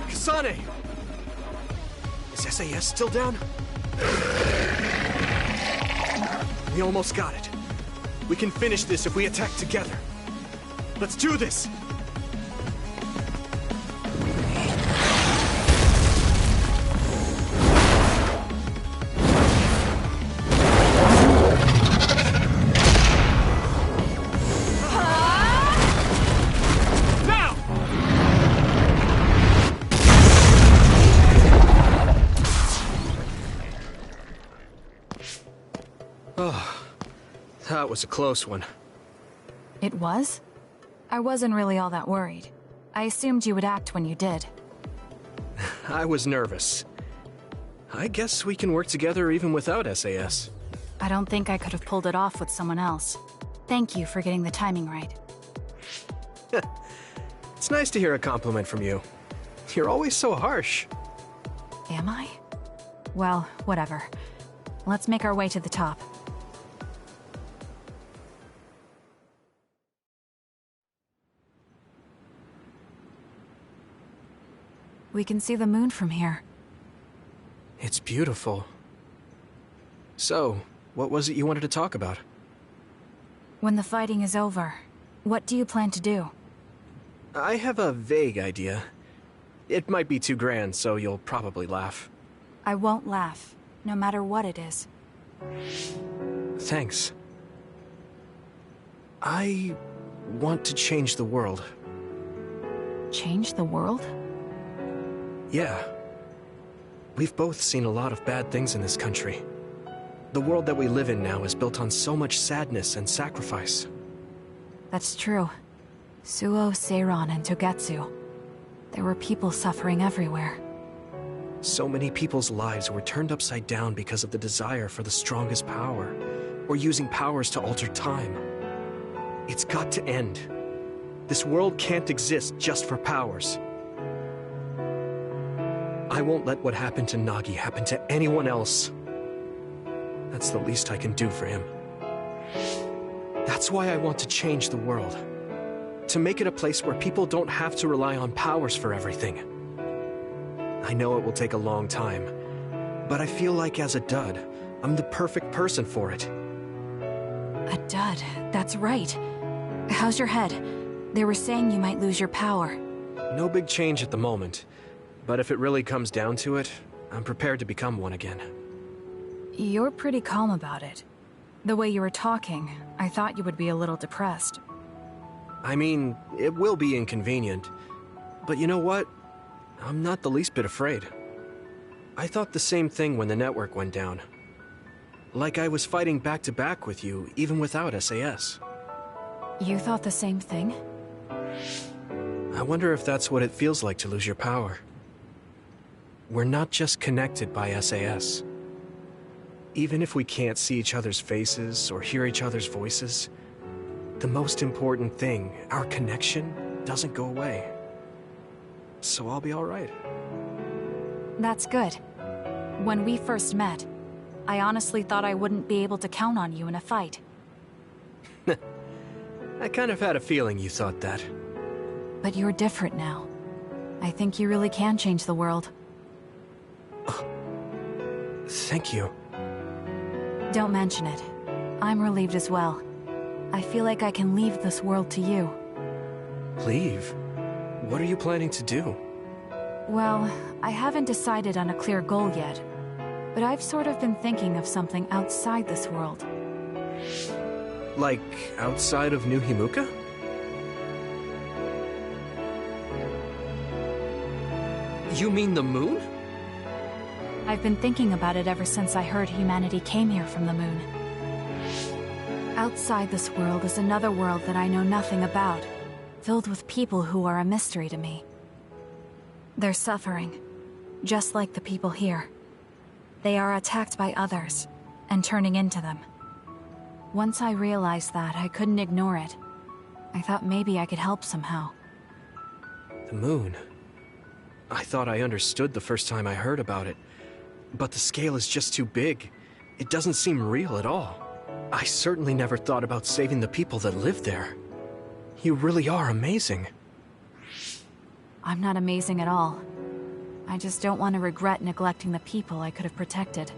Kasane! Is SAS still down? We almost got it. We can finish this if we attack together. Let's do this! That was a close one. It was? I wasn't really all that worried. I assumed you would act when you did. I was nervous. I guess we can work together even without SAS. I don't think I could have pulled it off with someone else. Thank you for getting the timing right. It's nice to hear a compliment from you. You're always so harsh. Am I? Well, whatever. Let's make our way to the top. We can see the moon from here. It's beautiful. So, what was it you wanted to talk about? When the fighting is over, what do you plan to do? I have a vague idea. It might be too grand, so you'll probably laugh. I won't laugh, no matter what it is. Thanks. I want to change the world. Change the world? Yeah. We've both seen a lot of bad things in this country. The world that we live in now is built on so much sadness and sacrifice. That's true. Suo, Seiran, and Togetsu. There were people suffering everywhere. So many people's lives were turned upside down because of the desire for the strongest power, or using powers to alter time. It's got to end. This world can't exist just for powers. I won't let what happened to Nagi happen to anyone else. That's the least I can do for him. That's why I want to change the world. To make it a place where people don't have to rely on powers for everything. I know it will take a long time, but I feel like as a dud, I'm the perfect person for it. A dud, that's right. How's your head? They were saying you might lose your power. No big change at the moment. But if it really comes down to it, I'm prepared to become one again. You're pretty calm about it. The way you were talking, I thought you would be a little depressed. I mean, it will be inconvenient. But you know what? I'm not the least bit afraid. I thought the same thing when the network went down. Like I was fighting back-to-back with you, even without SAS. You thought the same thing? I wonder if that's what it feels like to lose your power. We're not just connected by SAS. Even if we can't see each other's faces or hear each other's voices, the most important thing, our connection, doesn't go away. So I'll be all right. That's good. When we first met, I honestly thought I wouldn't be able to count on you in a fight. I kind of had a feeling you thought that. But you're different now. I think you really can change the world. Thank you. Don't mention it. I'm relieved as well. I feel like I can leave this world to you. Leave? What are you planning to do? Well, I haven't decided on a clear goal yet, but I've sort of been thinking of something outside this world. Like, outside of New Himuka? You mean the moon? I've been thinking about it ever since I heard humanity came here from the moon. Outside this world is another world that I know nothing about, filled with people who are a mystery to me. They're suffering, just like the people here. They are attacked by others, and turning into them. Once I realized that, I couldn't ignore it. I thought maybe I could help somehow. The moon? I thought I understood the first time I heard about it. But the scale is just too big. It doesn't seem real at all. I certainly never thought about saving the people that live there. You really are amazing. I'm not amazing at all. I just don't want to regret neglecting the people I could have protected.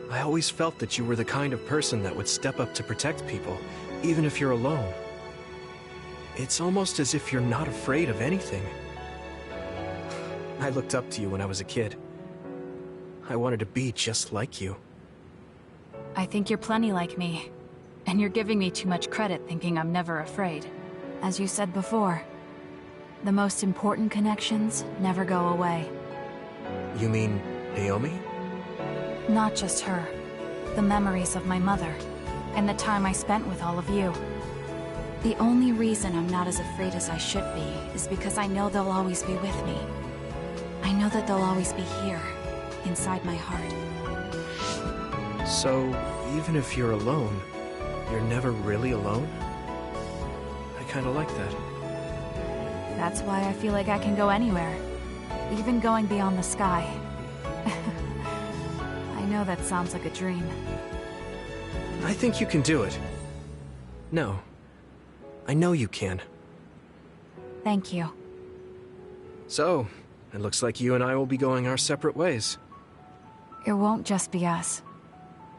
I always felt that you were the kind of person that would step up to protect people, even if you're alone. It's almost as if you're not afraid of anything. I looked up to you when I was a kid. I wanted to be just like you. I think you're plenty like me. And you're giving me too much credit thinking I'm never afraid. As you said before, the most important connections never go away. You mean Naomi? Not just her. The memories of my mother, and the time I spent with all of you. The only reason I'm not as afraid as I should be is because I know they'll always be with me. I know that they'll always be here, inside my heart. So, even if you're alone, you're never really alone? I kinda like that. That's why I feel like I can go anywhere, even going beyond the sky. I know that sounds like a dream. I think you can do it. No. I know you can. Thank you. So, it looks like you and I will be going our separate ways. It won't just be us.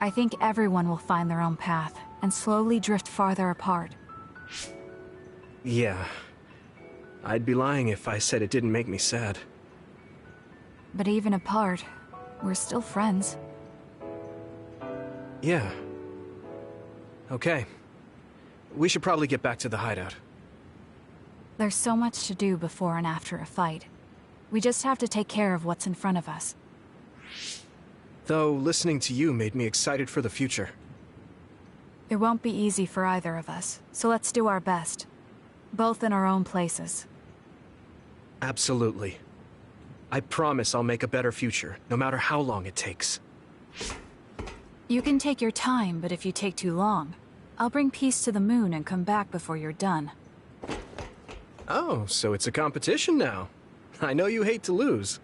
I think everyone will find their own path, and slowly drift farther apart. Yeah. I'd be lying if I said it didn't make me sad. But even apart, we're still friends. Yeah. Okay. We should probably get back to the hideout. There's so much to do before and after a fight. We just have to take care of what's in front of us. Though, listening to you made me excited for the future. It won't be easy for either of us, so let's do our best. Both in our own places. Absolutely. I promise I'll make a better future, no matter how long it takes. You can take your time, but if you take too long, I'll bring peace to the moon and come back before you're done. Oh, so it's a competition now. I know you hate to lose.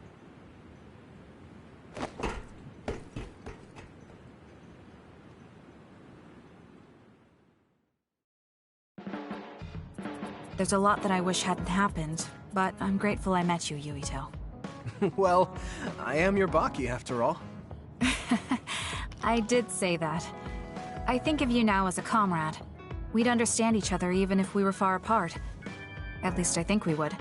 There's a lot that I wish hadn't happened, but I'm grateful I met you, Yuito. Well, I am your Baki after all. I did say that. I think of you now as a comrade. We'd understand each other even if we were far apart. At least I think we would.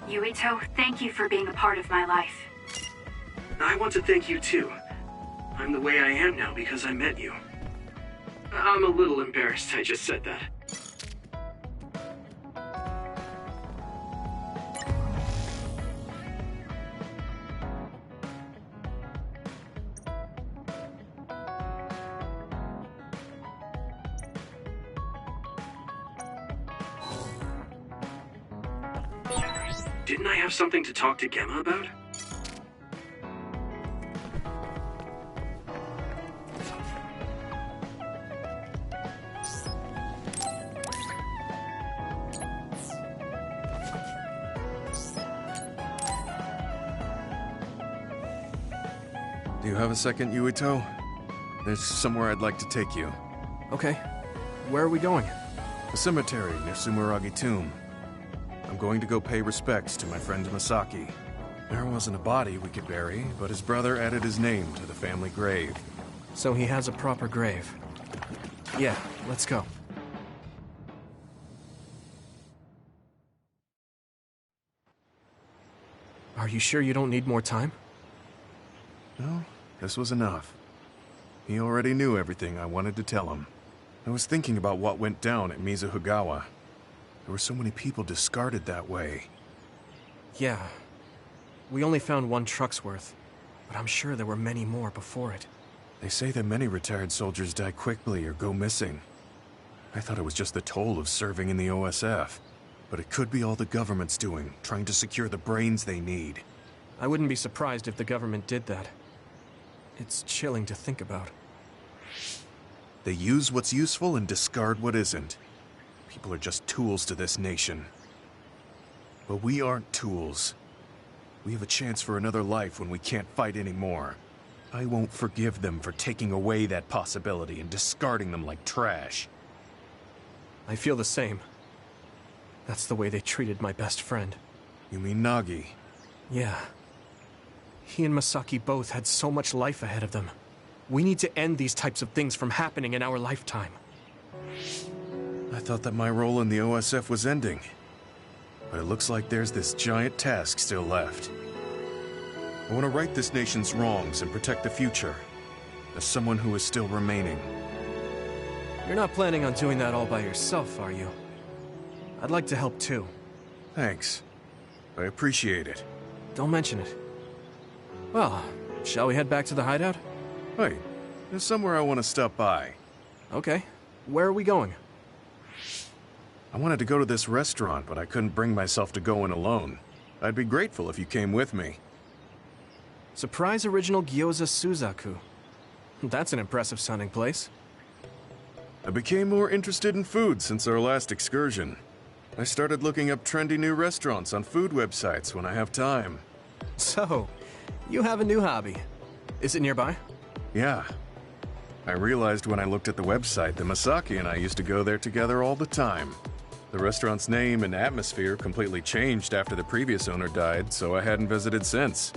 Yuito, thank you for being a part of my life. I want to thank you too. I'm the way I am now because I met you. I'm a little embarrassed I just said that. Didn't I have something to talk to Gemma about? Do you have a second, Yuito? There's somewhere I'd like to take you. Okay. Where are we going? A cemetery near Sumeragi Tomb. I'm going to go pay respects to my friend Masaki. There wasn't a body we could bury, but his brother added his name to the family grave. So he has a proper grave. Yeah, let's go. Are you sure you don't need more time? No, this was enough. He already knew everything I wanted to tell him. I was thinking about what went down at Mizuhigawa. There were so many people discarded that way. Yeah. We only found one truck's worth, but I'm sure there were many more before it. They say that many retired soldiers die quickly or go missing. I thought it was just the toll of serving in the OSF. But it could be all the government's doing, trying to secure the brains they need. I wouldn't be surprised if the government did that. It's chilling to think about. They use what's useful and discard what isn't. People are just tools to this nation. But we aren't tools. We have a chance for another life when we can't fight anymore. I won't forgive them for taking away that possibility and discarding them like trash. I feel the same. That's the way they treated my best friend. You mean Nagi? Yeah. He and Masaki both had so much life ahead of them. We need to end these types of things from happening in our lifetime. I thought that my role in the OSF was ending. But it looks like there's this giant task still left. I want to right this nation's wrongs and protect the future. As someone who is still remaining. You're not planning on doing that all by yourself, are you? I'd like to help too. Thanks. I appreciate it. Don't mention it. Well, shall we head back to the hideout? Wait, there's somewhere I want to stop by. Okay. Where are we going? I wanted to go to this restaurant, but I couldn't bring myself to go in alone. I'd be grateful if you came with me. Surprise original gyoza Suzaku. That's an impressive sounding place. I became more interested in food since our last excursion. I started looking up trendy new restaurants on food websites when I have time. So, you have a new hobby. Is it nearby? Yeah. I realized when I looked at the website that Masaki and I used to go there together all the time. The restaurant's name and atmosphere completely changed after the previous owner died, so I hadn't visited since.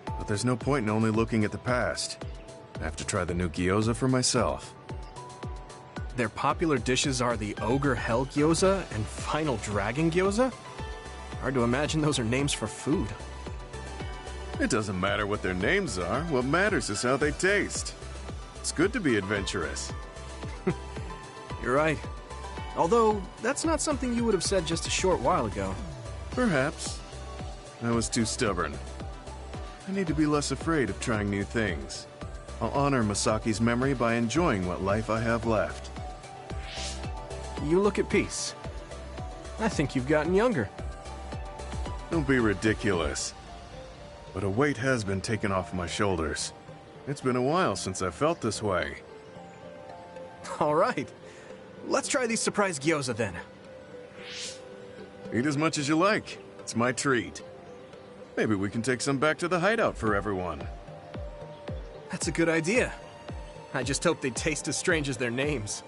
But there's no point in only looking at the past. I have to try the new gyoza for myself. Their popular dishes are the Ogre Hell Gyoza and Final Dragon Gyoza? Hard to imagine those are names for food. It doesn't matter what their names are. What matters is how they taste. It's good to be adventurous. You're right. Although, that's not something you would have said just a short while ago. Perhaps. I was too stubborn. I need to be less afraid of trying new things. I'll honor Masaki's memory by enjoying what life I have left. You look at peace. I think you've gotten younger. Don't be ridiculous. But a weight has been taken off my shoulders. It's been a while since I felt this way. All right. Let's try these surprise gyoza then. Eat as much as you like. It's my treat. Maybe we can take some back to the hideout for everyone. That's a good idea. I just hope they taste as strange as their names.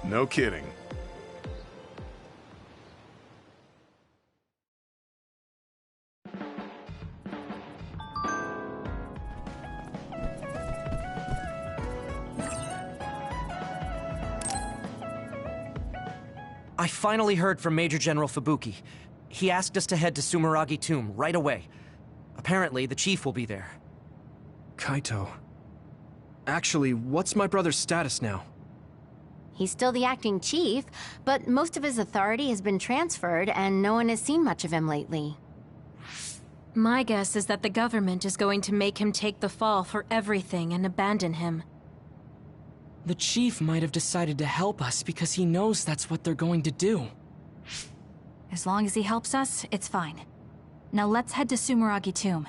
No kidding. I finally heard from Major General Fubuki. He asked us to head to Sumeragi Tomb right away. Apparently, the chief will be there. Kaito. Actually, what's my brother's status now? He's still the acting chief, but most of his authority has been transferred and no one has seen much of him lately. My guess is that the government is going to make him take the fall for everything and abandon him. The chief might have decided to help us because he knows that's what they're going to do. As long as he helps us, it's fine. Now let's head to Sumeragi Tomb.